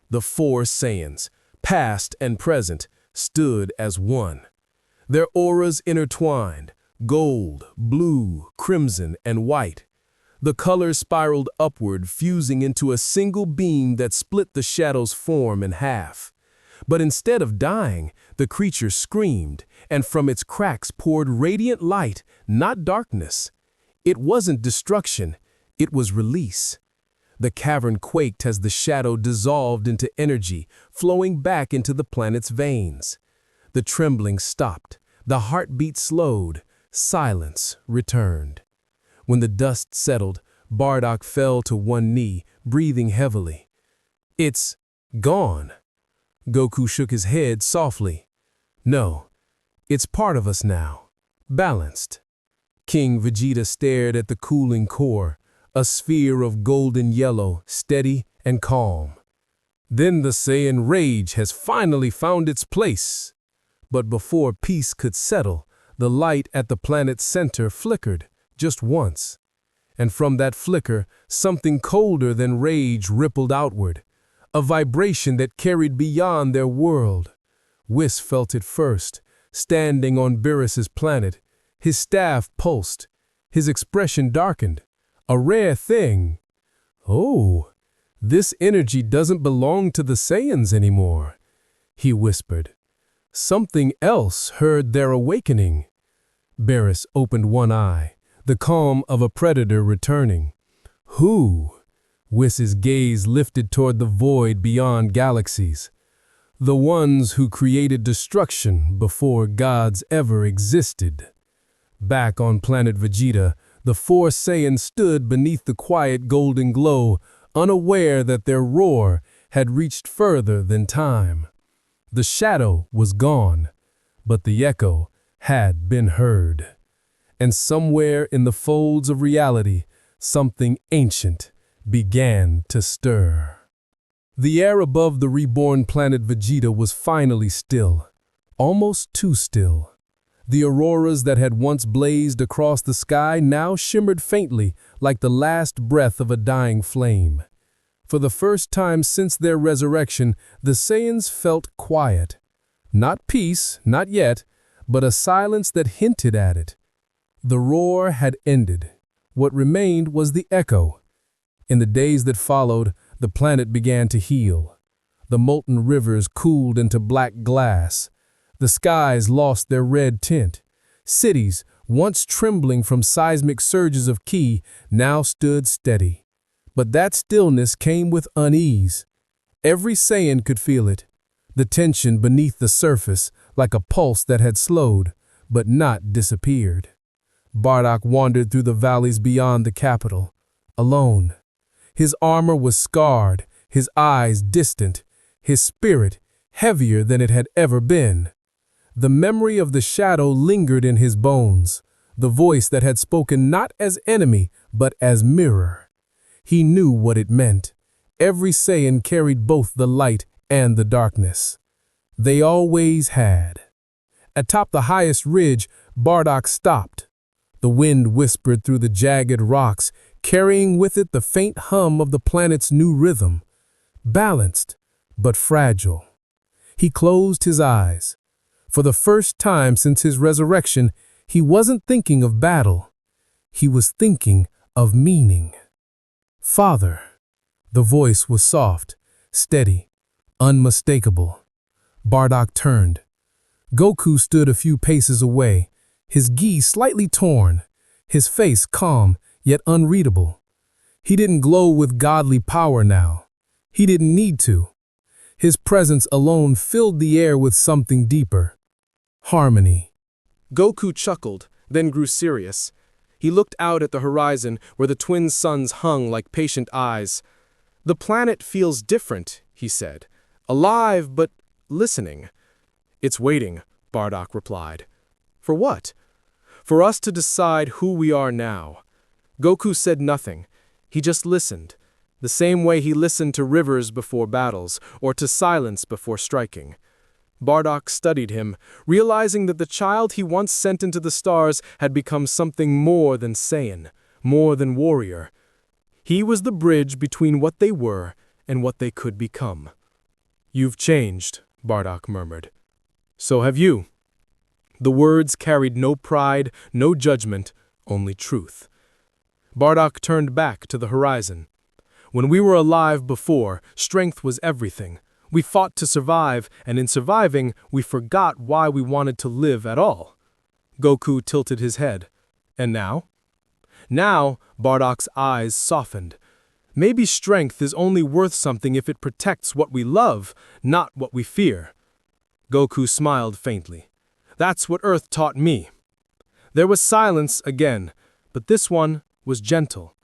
The four Saiyans, past and present, stood as one. Their auras intertwined, gold, blue, crimson, and white. The colors spiraled upward, fusing into a single beam that split the shadow's form in half. But instead of dying, the creature screamed, and from its cracks poured radiant light, not darkness. It wasn't destruction, it was release. The cavern quaked as the shadow dissolved into energy, flowing back into the planet's veins. The trembling stopped, the heartbeat slowed, silence returned. When the dust settled, Bardock fell to one knee, breathing heavily. "It's gone." Goku shook his head softly. "No, it's part of us now, balanced." King Vegeta stared at the cooling core, a sphere of golden yellow, steady and calm. "Then the Saiyan rage has finally found its place." But before peace could settle, the light at the planet's center flickered, just once. And from that flicker, something colder than rage rippled outward, a vibration that carried beyond their world. Whis felt it first, standing on Beerus's planet. His staff pulsed, his expression darkened. A rare thing. "Oh, this energy doesn't belong to the Saiyans anymore," he whispered. Something else heard their awakening. Beerus opened one eye, the calm of a predator returning. "Who?" Whis's gaze lifted toward the void beyond galaxies. "The ones who created destruction before gods ever existed." Back on planet Vegeta, the four Saiyans stood beneath the quiet golden glow, unaware that their roar had reached further than time. The shadow was gone, but the echo had been heard. And somewhere in the folds of reality, something ancient began to stir. The air above the reborn planet Vegeta was finally still, almost too still. The auroras that had once blazed across the sky now shimmered faintly like the last breath of a dying flame. For the first time since their resurrection, the Saiyans felt quiet. Not peace, not yet, but a silence that hinted at it. The roar had ended. What remained was the echo. In the days that followed, the planet began to heal. The molten rivers cooled into black glass. The skies lost their red tint. Cities, once trembling from seismic surges of ki, now stood steady. But that stillness came with unease. Every Saiyan could feel it. The tension beneath the surface, like a pulse that had slowed, but not disappeared. Bardock wandered through the valleys beyond the capital, alone. His armor was scarred, his eyes distant, his spirit heavier than it had ever been. The memory of the shadow lingered in his bones, the voice that had spoken not as enemy, but as mirror. He knew what it meant. Every Saiyan carried both the light and the darkness. They always had. Atop the highest ridge, BARDOCK stopped. The wind whispered through the jagged rocks, carrying with it the faint hum of the planet's new rhythm. Balanced, but fragile. He closed his eyes. For the first time since his resurrection, he wasn't thinking of battle. He was thinking of meaning. Father. The voice was soft, steady, unmistakable. BARDOCK turned. Goku stood a few paces away, his gi slightly torn, his face calm yet unreadable. He didn't glow with godly power now. He didn't need to. His presence alone filled the air with something deeper. Harmony. Goku chuckled, then grew serious. He looked out at the horizon where the twin suns hung like patient eyes. "The planet feels different," he said. "Alive, but listening." "It's waiting," BARDOCK replied. "For what?" "For us to decide who we are now." Goku said nothing. He just listened, the same way he listened to rivers before battles, or to silence before striking. BARDOCK studied him, realizing that the child he once sent into the stars had become something more than Saiyan, more than warrior. He was the bridge between what they were and what they could become. "You've changed," BARDOCK murmured. "So have you." The words carried no pride, no judgment, only truth. BARDOCK turned back to the horizon. "When we were alive before, strength was everything. We fought to survive, and in surviving, we forgot why we wanted to live at all." Goku tilted his head. "And now?" Now, BARDOCK's eyes softened. "Maybe strength is only worth something if it protects what we love, not what we fear." Goku smiled faintly. "That's what Earth taught me." There was silence again, but this one was gentle.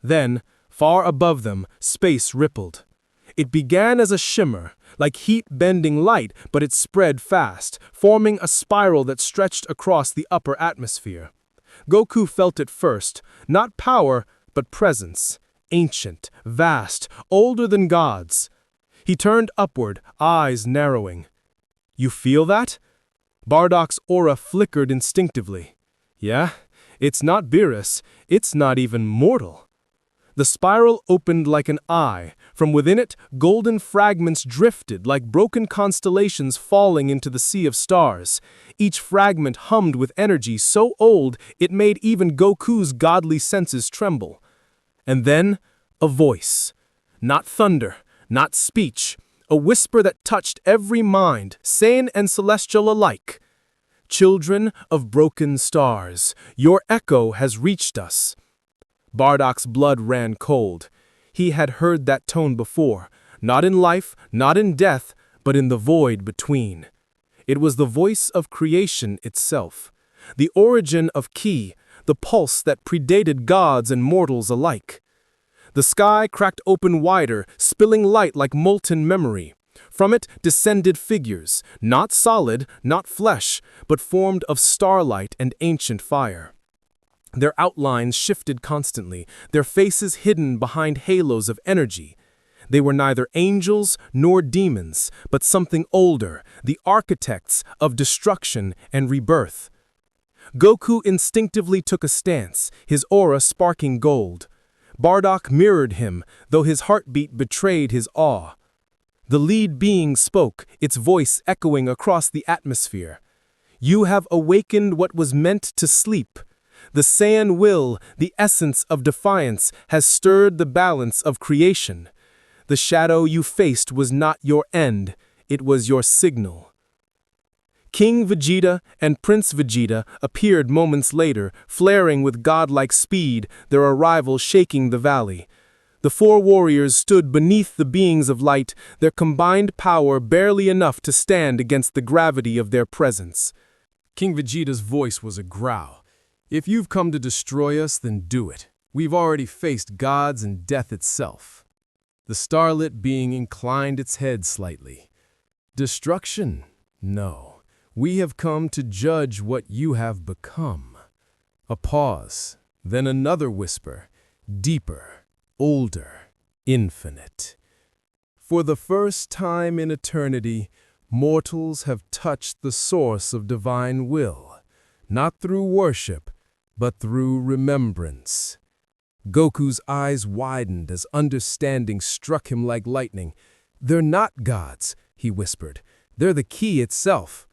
Then, far above them, space rippled. It began as a shimmer, like heat-bending light, but it spread fast, forming a spiral that stretched across the upper atmosphere. Goku felt it first, not power, but presence, ancient, vast, older than gods. He turned upward, eyes narrowing. "You feel that?" BARDOCK's aura flickered instinctively. "Yeah, it's not Beerus, it's not even mortal." The spiral opened like an eye. From within it, golden fragments drifted like broken constellations falling into the sea of stars. Each fragment hummed with energy so old it made even Goku's godly senses tremble. And then, a voice. Not thunder, not speech. A whisper that touched every mind, Saiyan and celestial alike. "Children of broken stars, your echo has reached us." BARDOCK's blood ran cold. He had heard that tone before, not in life, not in death, but in the void between. It was the voice of creation itself, the origin of Ki, the pulse that predated gods and mortals alike. The sky cracked open wider, spilling light like molten memory. From it descended figures, not solid, not flesh, but formed of starlight and ancient fire. Their outlines shifted constantly, their faces hidden behind halos of energy. They were neither angels nor demons, but something older, the architects of destruction and rebirth. Goku instinctively took a stance, his aura sparking gold. BARDOCK mirrored him, though his heartbeat betrayed his awe. The lead being spoke, its voice echoing across the atmosphere. "You have awakened what was meant to sleep. The Saiyan will, the essence of defiance, has stirred the balance of creation. The shadow you faced was not your end, it was your signal." King Vegeta and Prince Vegeta appeared moments later, flaring with godlike speed, their arrival shaking the valley. The four warriors stood beneath the beings of light, their combined power barely enough to stand against the gravity of their presence. King Vegeta's voice was a growl. "If you've come to destroy us, then do it. We've already faced gods and death itself. The starlit being inclined its head slightly. Destruction? No. We have come to judge what you have become. A pause, then another whisper, deeper, older, infinite. For the first time in eternity, mortals have touched the source of divine will, not through worship, but through remembrance. Goku's eyes widened as understanding struck him like lightning. "They're not gods," he whispered. "They're the key itself."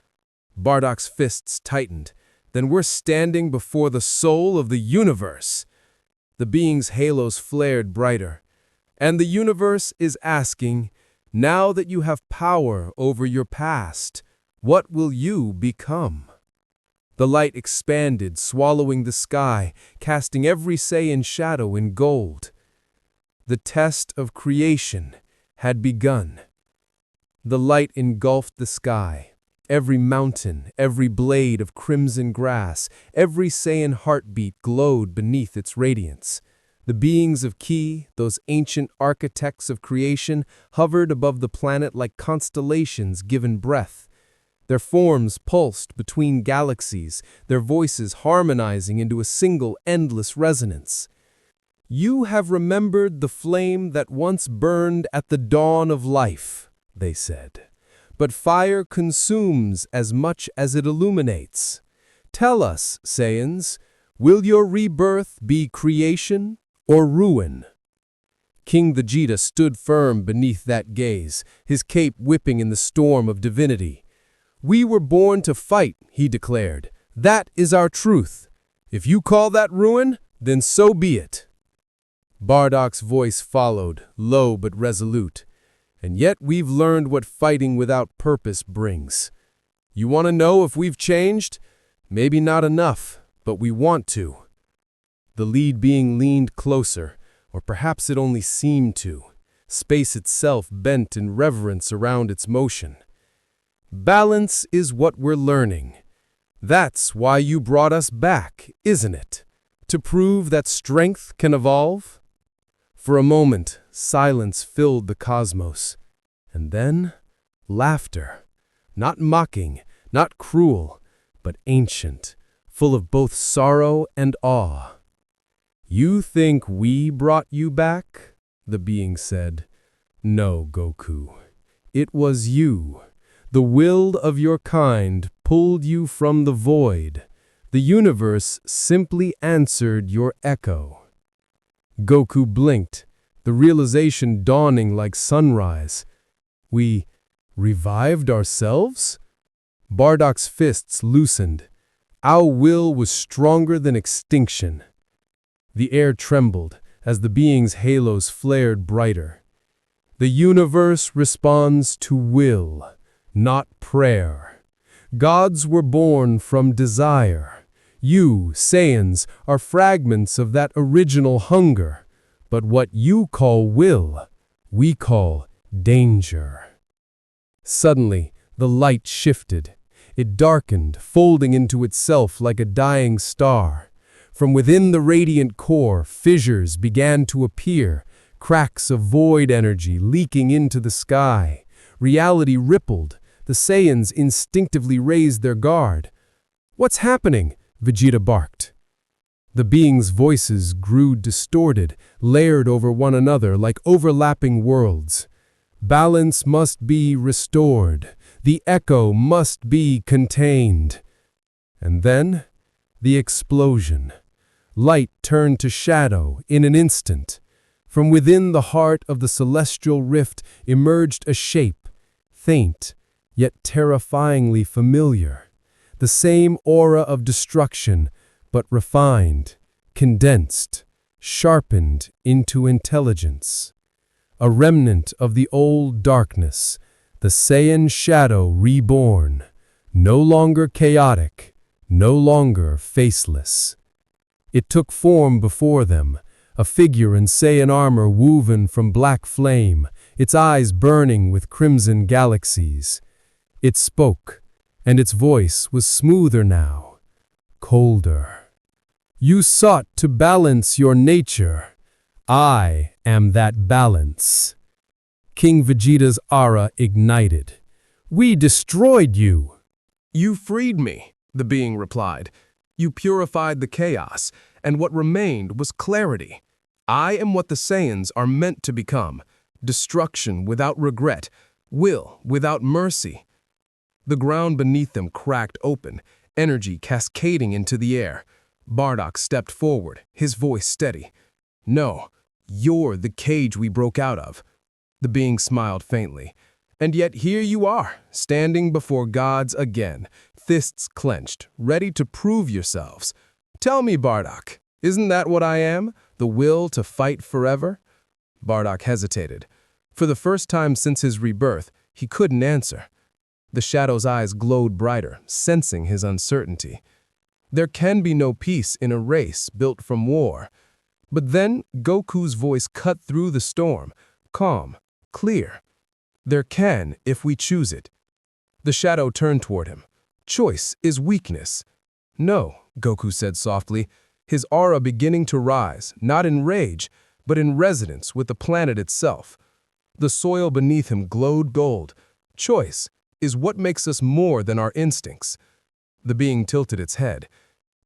Bardock's fists tightened. "Then we're standing before the soul of the universe." The being's halos flared brighter. "And the universe is asking, now that you have power over your past, what will you become?" The light expanded, swallowing the sky, casting every Saiyan shadow in gold. The test of creation had begun. The light engulfed the sky. Every mountain, every blade of crimson grass, every Saiyan heartbeat glowed beneath its radiance. The beings of Ki, those ancient architects of creation, hovered above the planet like constellations given breath. Their forms pulsed between galaxies, their voices harmonizing into a single endless resonance. "You have remembered the flame that once burned at the dawn of life," they said. "But fire consumes as much as it illuminates. Tell us, Saiyans, will your rebirth be creation or ruin?" King Vegeta stood firm beneath that gaze, his cape whipping in the storm of divinity. "We were born to fight," he declared. "That is our truth. If you call that ruin, then so be it." Bardock's voice followed, low but resolute. "And yet we've learned what fighting without purpose brings. You want to know if we've changed? Maybe not enough, but we want to." The lead being leaned closer, or perhaps it only seemed to. Space itself bent in reverence around its motion. "Balance is what we're learning. That's why you brought us back, isn't it? To prove that strength can evolve?" For a moment, silence filled the cosmos. And then, laughter. Not mocking, not cruel, but ancient, full of both sorrow and awe. "You think we brought you back?" the being said. "No, Goku. It was you. The will of your kind pulled you from the void. The universe simply answered your echo." Goku blinked, the realization dawning like sunrise. "We revived ourselves?" Bardock's fists loosened. "Our will was stronger than extinction." The air trembled as the being's halos flared brighter. "The universe responds to will, not prayer. Gods were born from desire. You, Saiyans, are fragments of that original hunger. But what you call will, we call danger." Suddenly, the light shifted. It darkened, folding into itself like a dying star. From within the radiant core, fissures began to appear, cracks of void energy leaking into the sky. Reality rippled. The Saiyans instinctively raised their guard. "What's happening?" Vegeta barked. The beings' voices grew distorted, layered over one another like overlapping worlds. "Balance must be restored. The echo must be contained." And then, the explosion. Light turned to shadow in an instant. From within the heart of the celestial rift emerged a shape, faint, yet terrifyingly familiar. The same aura of destruction, but refined, condensed, sharpened into intelligence. A remnant of the old darkness, the Saiyan shadow reborn, no longer chaotic, no longer faceless. It took form before them, a figure in Saiyan armor woven from black flame, its eyes burning with crimson galaxies. It spoke, and its voice was smoother now, colder. You sought to balance your nature. I am that balance. King Vegeta's aura ignited. We destroyed you. You freed me, the being replied. You purified the chaos, and what remained was clarity. I am what the Saiyans are meant to become. Destruction without regret, will without mercy. The ground beneath them cracked open, energy cascading into the air. Bardock stepped forward, his voice steady. No, you're the cage we broke out of. The being smiled faintly. And yet here you are, standing before gods again, fists clenched, ready to prove yourselves. Tell me, Bardock, isn't that what I am? The will to fight forever? Bardock hesitated. For the first time since his rebirth, he couldn't answer. The shadow's eyes glowed brighter, sensing his uncertainty. There can be no peace in a race built from war. But then Goku's voice cut through the storm, calm, clear. There can, if we choose it. The shadow turned toward him. Choice is weakness. No, Goku said softly, his aura beginning to rise, not in rage, but in resonance with the planet itself. The soil beneath him glowed gold. Choice is what makes us more than our instincts. The being tilted its head.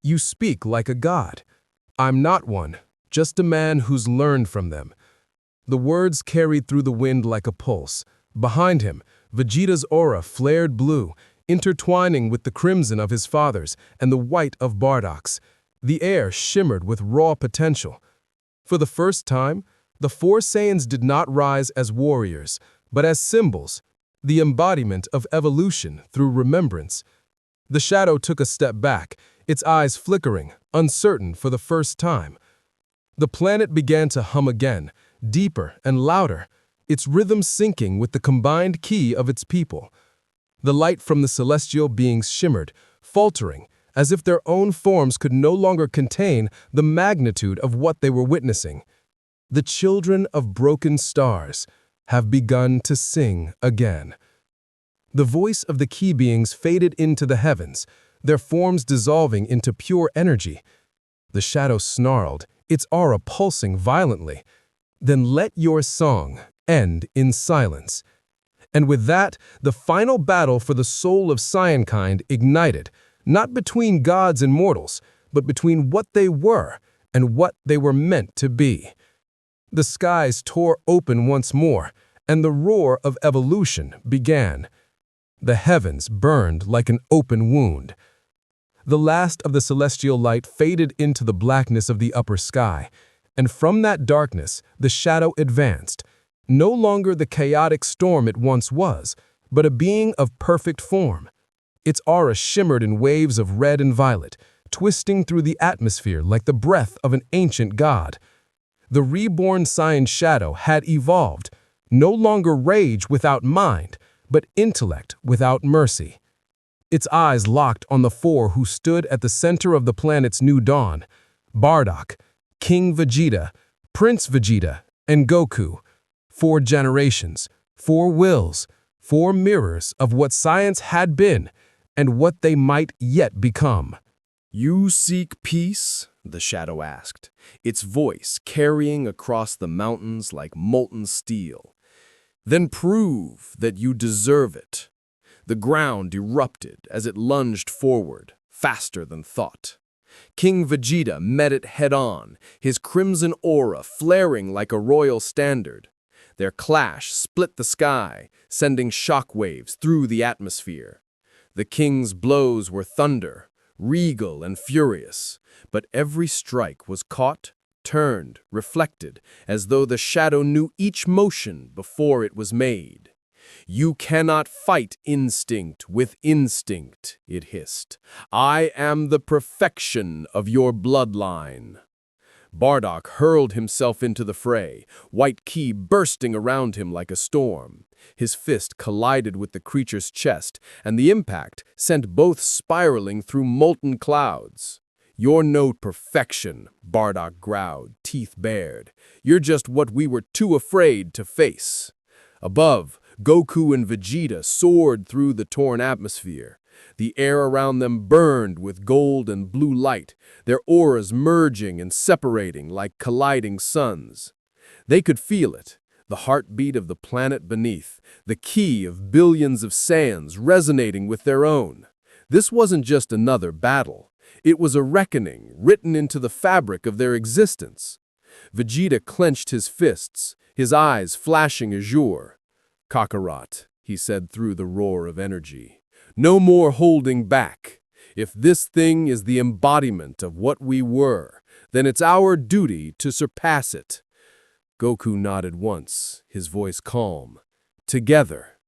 You speak like a god. I'm not one, just a man who's learned from them. The words carried through the wind like a pulse. Behind him, Vegeta's aura flared blue, intertwining with the crimson of his father's and the white of Bardock's. The air shimmered with raw potential. For the first time, the four Saiyans did not rise as warriors, but as symbols, the embodiment of evolution through remembrance. The shadow took a step back, its eyes flickering, uncertain for the first time. The planet began to hum again, deeper and louder, its rhythm syncing with the combined key of its people. The light from the celestial beings shimmered, faltering, as if their own forms could no longer contain the magnitude of what they were witnessing. The children of broken stars have begun to sing again. The voice of the key beings faded into the heavens, their forms dissolving into pure energy. The shadow snarled, its aura pulsing violently. Then let your song end in silence. And with that, the final battle for the soul of Saiyankind ignited, not between gods and mortals, but between what they were and what they were meant to be. The skies tore open once more, and the roar of evolution began. The heavens burned like an open wound. The last of the celestial light faded into the blackness of the upper sky, and from that darkness the shadow advanced, no longer the chaotic storm it once was, but a being of perfect form. Its aura shimmered in waves of red and violet, twisting through the atmosphere like the breath of an ancient god. The reborn Saiyan shadow had evolved, no longer rage without mind, but intellect without mercy. Its eyes locked on the four who stood at the center of the planet's new dawn: Bardock, King Vegeta, Prince Vegeta, and Goku. 4 generations, 4 wills, 4 mirrors of what science had been and what they might yet become. You seek peace? The shadow asked, its voice carrying across the mountains like molten steel. Then prove that you deserve it. The ground erupted as it lunged forward, faster than thought. King Vegeta met it head-on, his crimson aura flaring like a royal standard. Their clash split the sky, sending shockwaves through the atmosphere. The king's blows were thunder, regal and furious, but every strike was caught, turned, reflected, as though the shadow knew each motion before it was made. You cannot fight instinct with instinct, it hissed. I am the perfection of your bloodline. Bardock hurled himself into the fray, white ki bursting around him like a storm. His fist collided with the creature's chest, and the impact sent both spiraling through molten clouds. You're no perfection, Bardock growled, teeth bared. You're just what we were too afraid to face. Above, Goku and Vegeta soared through the torn atmosphere. The air around them burned with gold and blue light, their auras merging and separating like colliding suns. They could feel it, the heartbeat of the planet beneath, the key of billions of Saiyans resonating with their own. This wasn't just another battle. It was a reckoning written into the fabric of their existence. Vegeta clenched his fists, his eyes flashing azure. "Kakarot," he said through the roar of energy. "No more holding back. If this thing is the embodiment of what we were, then it's our duty to surpass it." Goku nodded once, his voice calm. Together.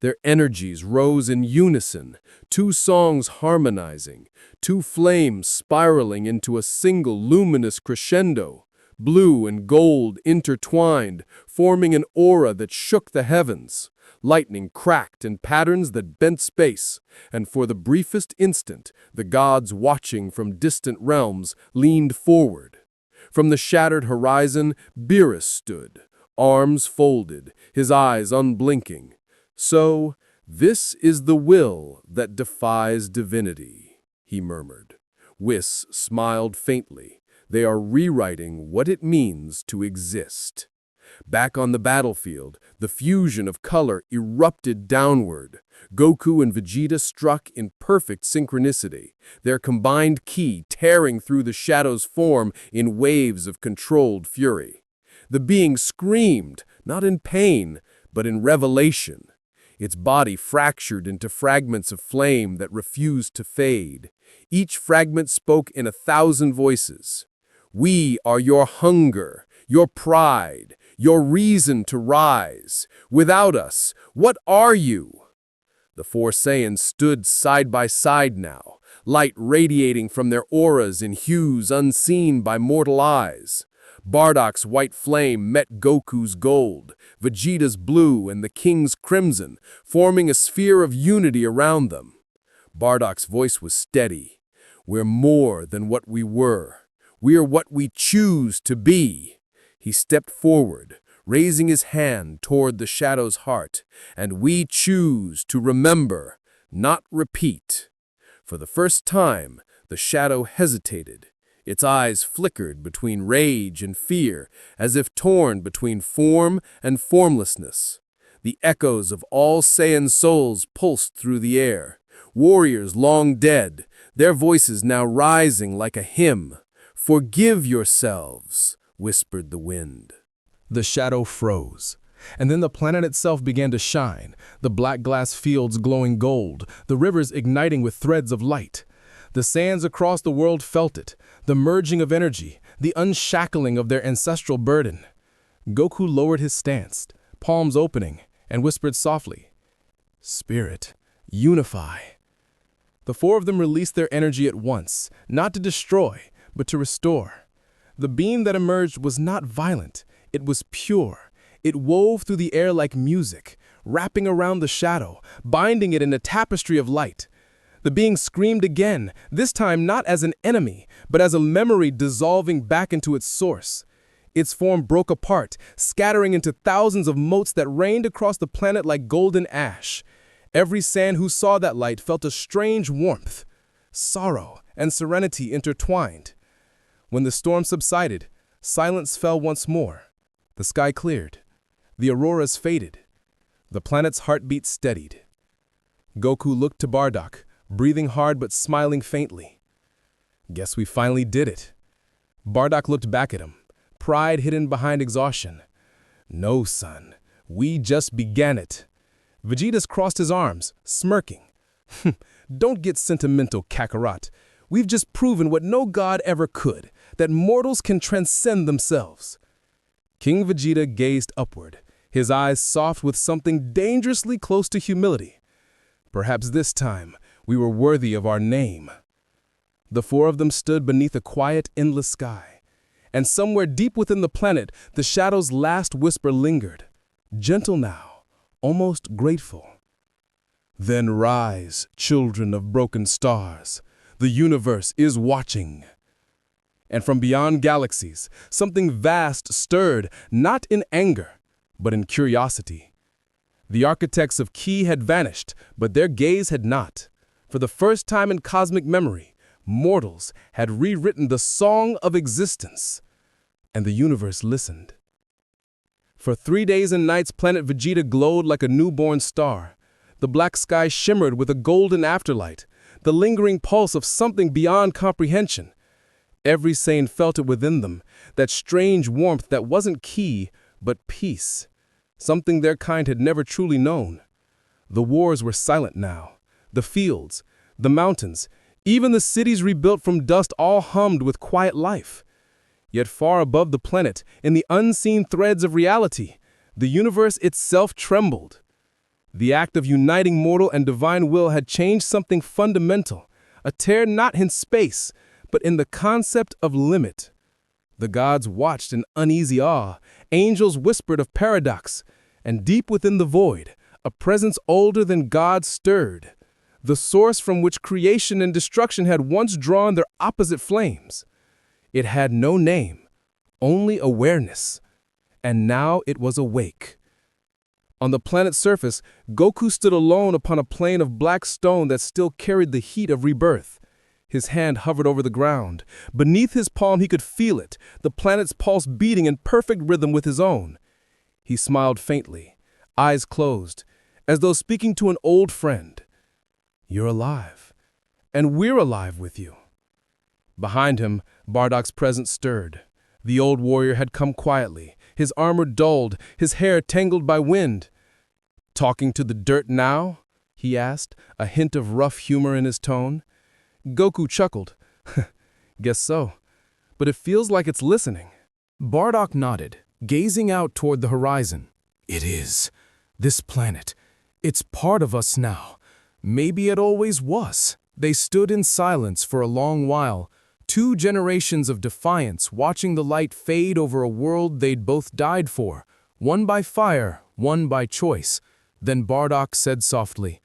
Their energies rose in unison, two songs harmonizing, two flames spiraling into a single luminous crescendo. Blue and gold intertwined, forming an aura that shook the heavens. Lightning cracked in patterns that bent space, and for the briefest instant, the gods watching from distant realms leaned forward. From the shattered horizon, Beerus stood, arms folded, his eyes unblinking. "So, this is the will that defies divinity," he murmured. Whis smiled faintly. They are rewriting what it means to exist. Back on the battlefield, the fusion of color erupted downward. Goku and Vegeta struck in perfect synchronicity, their combined ki tearing through the shadow's form in waves of controlled fury. The being screamed, not in pain, but in revelation. Its body fractured into fragments of flame that refused to fade. Each fragment spoke in 1,000 voices. "We are your hunger, your pride, your reason to rise. Without us, what are you?" The four Saiyans stood side by side now, light radiating from their auras in hues unseen by mortal eyes. Bardock's white flame met Goku's gold, Vegeta's blue and the King's crimson, forming a sphere of unity around them. Bardock's voice was steady. "We're more than what we were. We are what we choose to be." He stepped forward, raising his hand toward the shadow's heart, "And we choose to remember, not repeat." For the first time, the shadow hesitated. Its eyes flickered between rage and fear, as if torn between form and formlessness. The echoes of all Saiyan souls pulsed through the air. Warriors long dead, their voices now rising like a hymn. "Forgive yourselves," whispered the wind. The shadow froze, and then the planet itself began to shine, the black glass fields glowing gold, the rivers igniting with threads of light. The Saiyans across the world felt it, the merging of energy, the unshackling of their ancestral burden. Goku lowered his stance, palms opening, and whispered softly, "Spirit, unify." The four of them released their energy at once, not to destroy, but to restore. The beam that emerged was not violent, it was pure. It wove through the air like music, wrapping around the shadow, binding it in a tapestry of light. The being screamed again, this time not as an enemy, but as a memory dissolving back into its source. Its form broke apart, scattering into thousands of motes that rained across the planet like golden ash. Every Saiyan who saw that light felt a strange warmth. Sorrow and serenity intertwined. When the storm subsided, silence fell once more. The sky cleared. The auroras faded. The planet's heartbeat steadied. Goku looked to Bardock, breathing hard but smiling faintly. "Guess we finally did it." Bardock looked back at him, pride hidden behind exhaustion. "No, son, we just began it." Vegeta crossed his arms, smirking. "Don't get sentimental, Kakarot. We've just proven what no god ever could, that mortals can transcend themselves." King Vegeta gazed upward, his eyes soft with something dangerously close to humility. Perhaps this time we were worthy of our name. The four of them stood beneath a quiet, endless sky, and somewhere deep within the planet, the shadow's last whisper lingered, gentle now, almost grateful. "Then rise, children of broken stars. The universe is watching." And from beyond galaxies, something vast stirred, not in anger, but in curiosity. The architects of Ki had vanished, but their gaze had not. For the first time in cosmic memory, mortals had rewritten the song of existence. And the universe listened. For 3 days and nights, planet Vegeta glowed like a newborn star. The black sky shimmered with a golden afterlight, the lingering pulse of something beyond comprehension. Every Saiyan felt it within them, that strange warmth that wasn't ki, but peace, something their kind had never truly known. The wars were silent now. The fields, the mountains, even the cities rebuilt from dust all hummed with quiet life. Yet far above the planet, in the unseen threads of reality, the universe itself trembled. The act of uniting mortal and divine will had changed something fundamental, a tear not in space, but in the concept of limit. The gods watched in uneasy awe, angels whispered of paradox, and deep within the void, a presence older than God stirred, the source from which creation and destruction had once drawn their opposite flames. It had no name, only awareness, and now it was awake. On the planet's surface, Goku stood alone upon a plain of black stone that still carried the heat of rebirth. His hand hovered over the ground. Beneath his palm he could feel it, the planet's pulse beating in perfect rhythm with his own. He smiled faintly, eyes closed, as though speaking to an old friend. "You're alive, and we're alive with you." Behind him, BARDOCK's presence stirred. The old warrior had come quietly, his armor dulled, his hair tangled by wind. "Talking to the dirt now?" he asked, a hint of rough humor in his tone. Goku chuckled. "Guess so, but it feels like it's listening." Bardock nodded, gazing out toward the horizon. "It is. This planet. It's part of us now. Maybe it always was." They stood in silence for a long while, 2 generations of defiance watching the light fade over a world they'd both died for, one by fire, one by choice. Then Bardock said softly,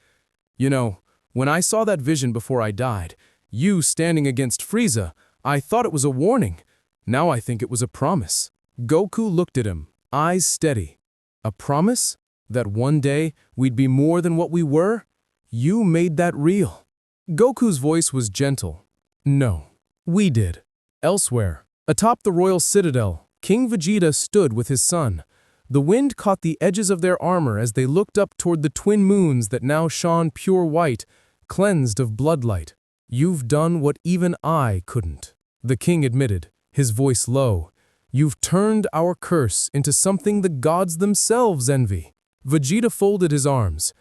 "You know, when I saw that vision before I died, you standing against Frieza, I thought it was a warning. Now I think it was a promise." Goku looked at him, eyes steady. "A promise? That one day we'd be more than what we were? You made that real." Goku's voice was gentle. "No, we did." Elsewhere, atop the royal citadel, King Vegeta stood with his son. The wind caught the edges of their armor as they looked up toward the twin moons that now shone pure white, cleansed of bloodlight. "You've done what even I couldn't," the king admitted, his voice low. "You've turned our curse into something the gods themselves envy." Vegeta folded his arms.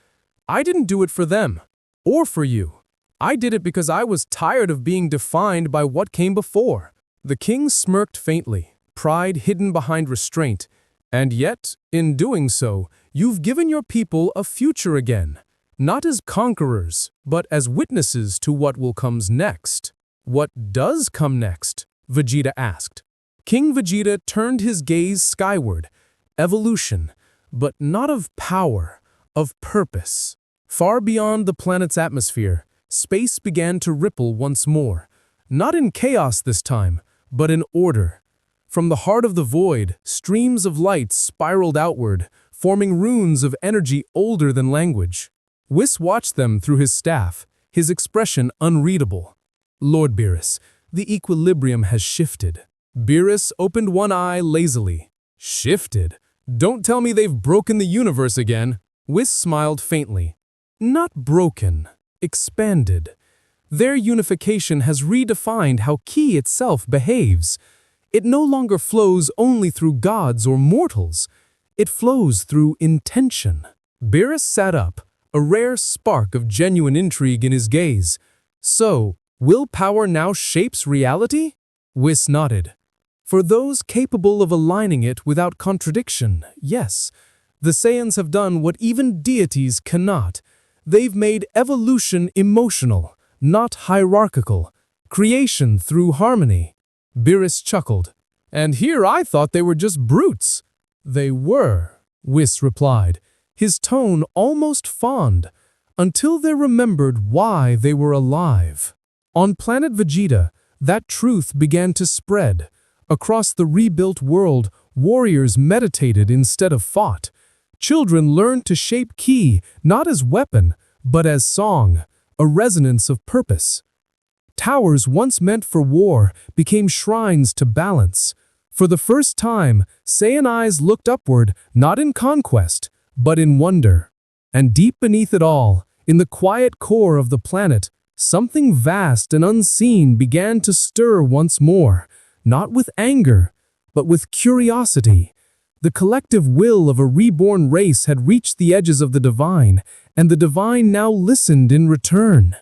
"I didn't do it for them, or for you. I did it because I was tired of being defined by what came before." The king smirked faintly, pride hidden behind restraint. "And yet, in doing so, you've given your people a future again, not as conquerors, but as witnesses to what will come next." "What does come next?" Vegeta asked. King Vegeta turned his gaze skyward. Evolution, but not of power, of purpose. Far beyond the planet's atmosphere, space began to ripple once more, not in chaos this time, but in order. From the heart of the void, streams of light spiraled outward, forming runes of energy older than language. Whis watched them through his staff, his expression unreadable. "Lord Beerus, the equilibrium has shifted." Beerus opened one eye lazily. "Shifted? Don't tell me they've broken the universe again." Whis smiled faintly. "Not broken, expanded. Their unification has redefined how ki itself behaves. It no longer flows only through gods or mortals. It flows through intention." Beerus sat up, a rare spark of genuine intrigue in his gaze. "So, willpower now shapes reality?" Whis nodded. "For those capable of aligning it without contradiction, yes. The Saiyans have done what even deities cannot. They've made evolution emotional, not hierarchical. Creation through harmony." Beerus chuckled. "And here I thought they were just brutes." "They were," Whis replied, his tone almost fond, "until they remembered why they were alive." On planet Vegeta, that truth began to spread. Across the rebuilt world, warriors meditated instead of fought. Children learned to shape ki, not as weapon, but as song. a resonance of purpose. Towers once meant for war became shrines to balance. For the first time, Saiyan eyes looked upward, not in conquest, but in wonder. And deep beneath it all, in the quiet core of the planet, something vast and unseen began to stir once more, not with anger, but with curiosity. The collective will of a reborn race had reached the edges of the divine, and the divine now listened in return.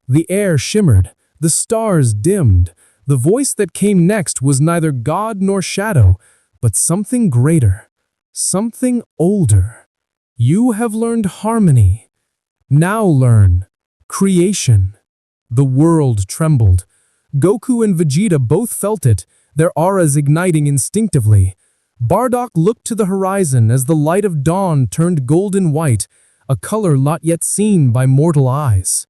The air shimmered, the stars dimmed. The voice that came next was neither God nor shadow, but something greater, something older. You have learned harmony. Now learn creation. The world trembled. Goku and Vegeta both felt it, their auras igniting instinctively. Bardock looked to the horizon as the light of dawn turned golden white, a color not yet seen by mortal eyes.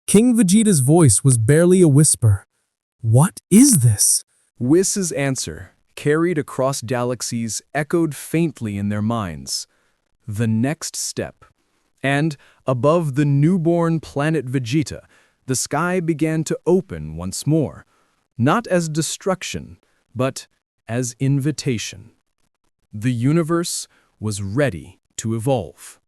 King Vegeta's voice was barely a whisper. What is this? Whis' answer, carried across galaxies, echoed faintly in their minds. The next step. And, above the newborn planet Vegeta, the sky began to open once more, not as destruction, but as invitation. The universe was ready to evolve.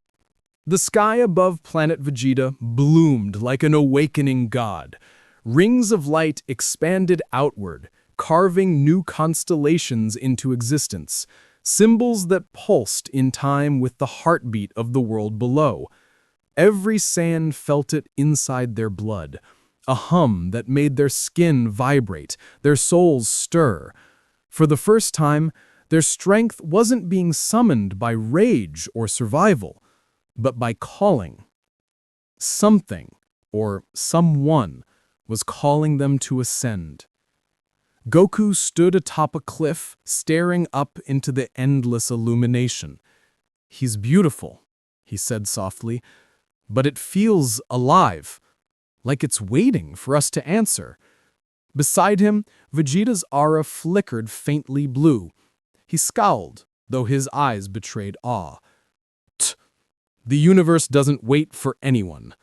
The sky above planet Vegeta bloomed like an awakening god. Rings of light expanded outward, carving new constellations into existence, symbols that pulsed in time with the heartbeat of the world below. Every Saiyan felt it inside their blood, a hum that made their skin vibrate, their souls stir. For the first time, their strength wasn't being summoned by rage or survival, but by calling. Something, or someone, was calling them to ascend. Goku stood atop a cliff, staring up into the endless illumination. "He's beautiful," he said softly, "but it feels alive, like it's waiting for us to answer." Beside him, Vegeta's aura flickered faintly blue. He scowled, though his eyes betrayed awe. The universe doesn't wait for anyone.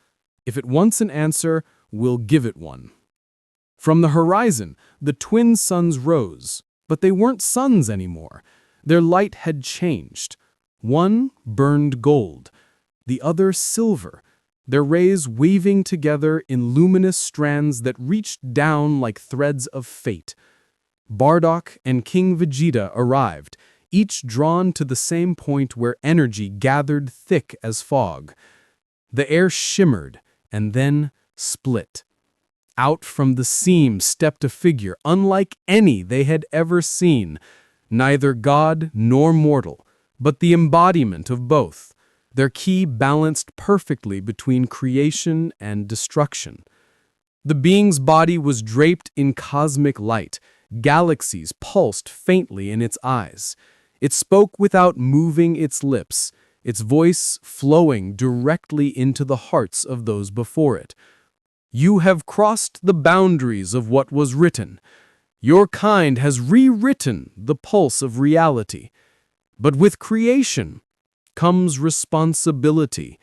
If it wants an answer, we'll give it one." From the horizon, the twin suns rose, but they weren't suns anymore. Their light had changed. One burned gold, the other silver, their rays weaving together in luminous strands that reached down like threads of fate. Bardock and King Vegeta arrived, each drawn to the same point where energy gathered thick as fog. The air shimmered and then split. Out from the seam stepped a figure unlike any they had ever seen, neither god nor mortal, but the embodiment of both, their ki balanced perfectly between creation and destruction. The being's body was draped in cosmic light. Galaxies pulsed faintly in its eyes. It spoke without moving its lips, its voice flowing directly into the hearts of those before it. "You have crossed the boundaries of what was written. Your kind has rewritten the pulse of reality. But with creation comes responsibility.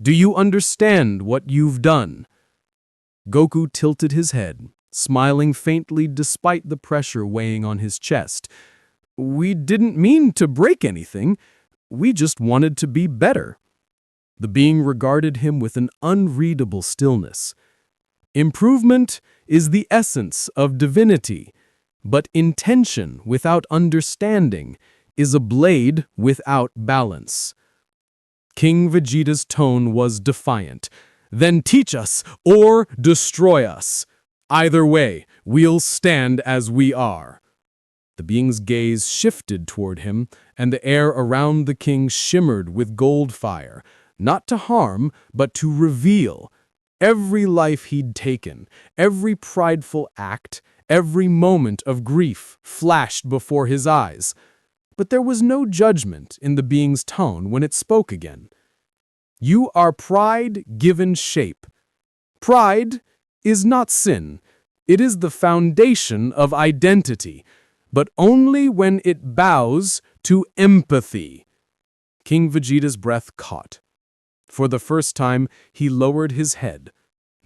Do you understand what you've done?" Goku tilted his head, smiling faintly despite the pressure weighing on his chest. "We didn't mean to break anything. We just wanted to be better." The being regarded him with an unreadable stillness. "Improvement is the essence of divinity, but intention without understanding is a blade without balance." King Vegeta's tone was defiant. "Then teach us or destroy us. Either way, we'll stand as we are." The being's gaze shifted toward him, and the air around the king shimmered with gold fire, not to harm, but to reveal. Every life he'd taken, every prideful act, every moment of grief flashed before his eyes. But there was no judgment in the being's tone when it spoke again. "You are pride given shape. Pride is not sin. It is the foundation of identity, but only when it bows to empathy." King Vegeta's breath caught. For the first time, he lowered his head.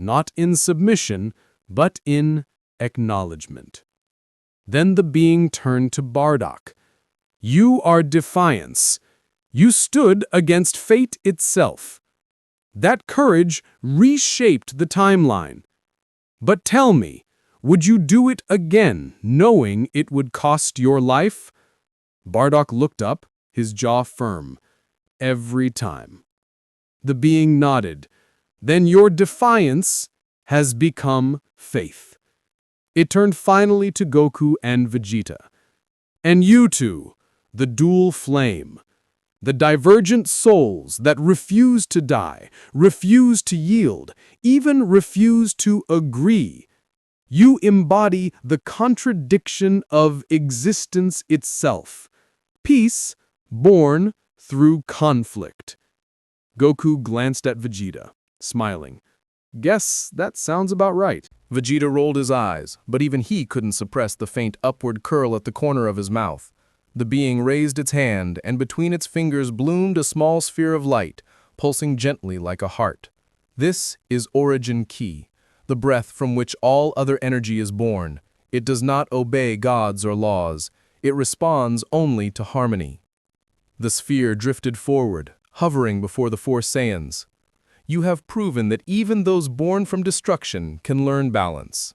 not in submission, but in acknowledgement. Then the being turned to Bardock. You are defiance. You stood against fate itself. That courage reshaped the timeline. But tell me, would you do it again, knowing it would cost your life? Bardock looked up, his jaw firm. Every time. The being nodded. Then your defiance has become faith. It turned finally to Goku and Vegeta. And you two, the dual flame. The divergent souls that refuse to die, refuse to yield, even refuse to agree. You embody the contradiction of existence itself. Peace born through conflict. Goku glanced at Vegeta, smiling. Guess that sounds about right. Vegeta rolled his eyes, but even he couldn't suppress the faint upward curl at the corner of his mouth. The being raised its hand, and between its fingers bloomed a small sphere of light, pulsing gently like a heart. This is Origin Ki, the breath from which all other energy is born. It does not obey gods or laws. It responds only to harmony. The sphere drifted forward, hovering before the four Saiyans. You have proven that even those born from destruction can learn balance.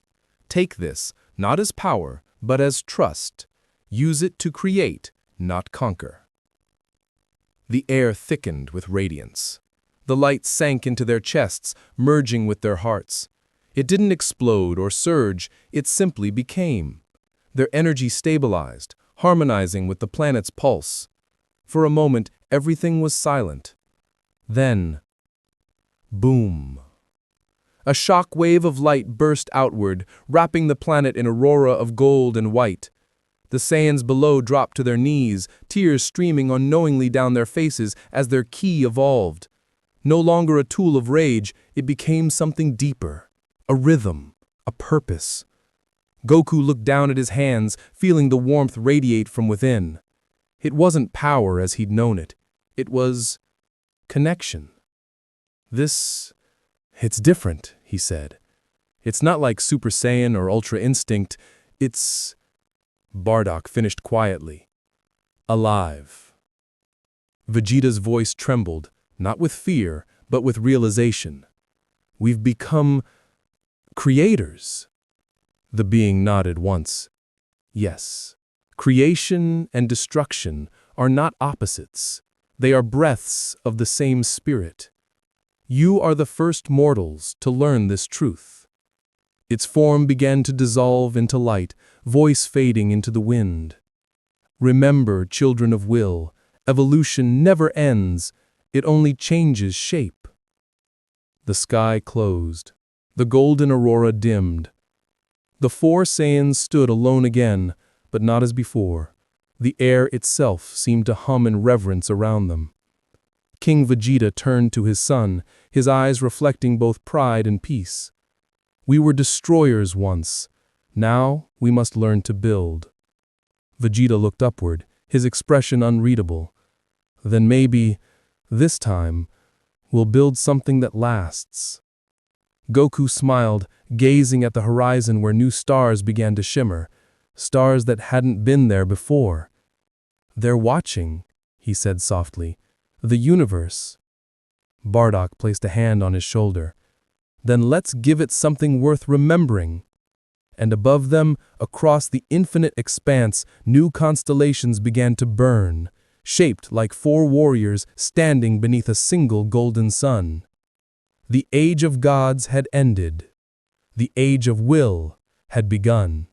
Take this, not as power, but as trust. Use it to create, not conquer. The air thickened with radiance. The light sank into their chests, merging with their hearts. It didn't explode or surge, it simply became. Their energy stabilized, harmonizing with the planet's pulse. For a moment, everything was silent. Then, boom. A shock wave of light burst outward, wrapping the planet in aurora of gold and white. The Saiyans below dropped to their knees, tears streaming unknowingly down their faces as their ki evolved. No longer a tool of rage, it became something deeper, a rhythm, a purpose. Goku looked down at his hands, feeling the warmth radiate from within. It wasn't power as he'd known it. It was connection. It's different, he said. It's not like Super Saiyan or Ultra Instinct. It's... Bardock finished quietly. Alive. Vegeta's voice trembled, not with fear, but with realization. We've become creators. The being nodded once. Yes, creation and destruction are not opposites. They are breaths of the same spirit. You are the first mortals to learn this truth. Its form began to dissolve into light, voice fading into the wind. Remember, children of will, evolution never ends, it only changes shape. The sky closed. The golden aurora dimmed. The four Saiyans stood alone again, but not as before. The air itself seemed to hum in reverence around them. King Vegeta turned to his son, his eyes reflecting both pride and peace. We were destroyers once. Now we must learn to build. Vegeta looked upward, his expression unreadable. Then maybe, this time, we'll build something that lasts. Goku smiled, gazing at the horizon where new stars began to shimmer, stars that hadn't been there before. They're watching, he said softly. The universe. Bardock placed a hand on his shoulder. Then let's give it something worth remembering. And above them, across the infinite expanse, new constellations began to burn, shaped like four warriors standing beneath a single golden sun. The age of gods had ended. The age of will had begun.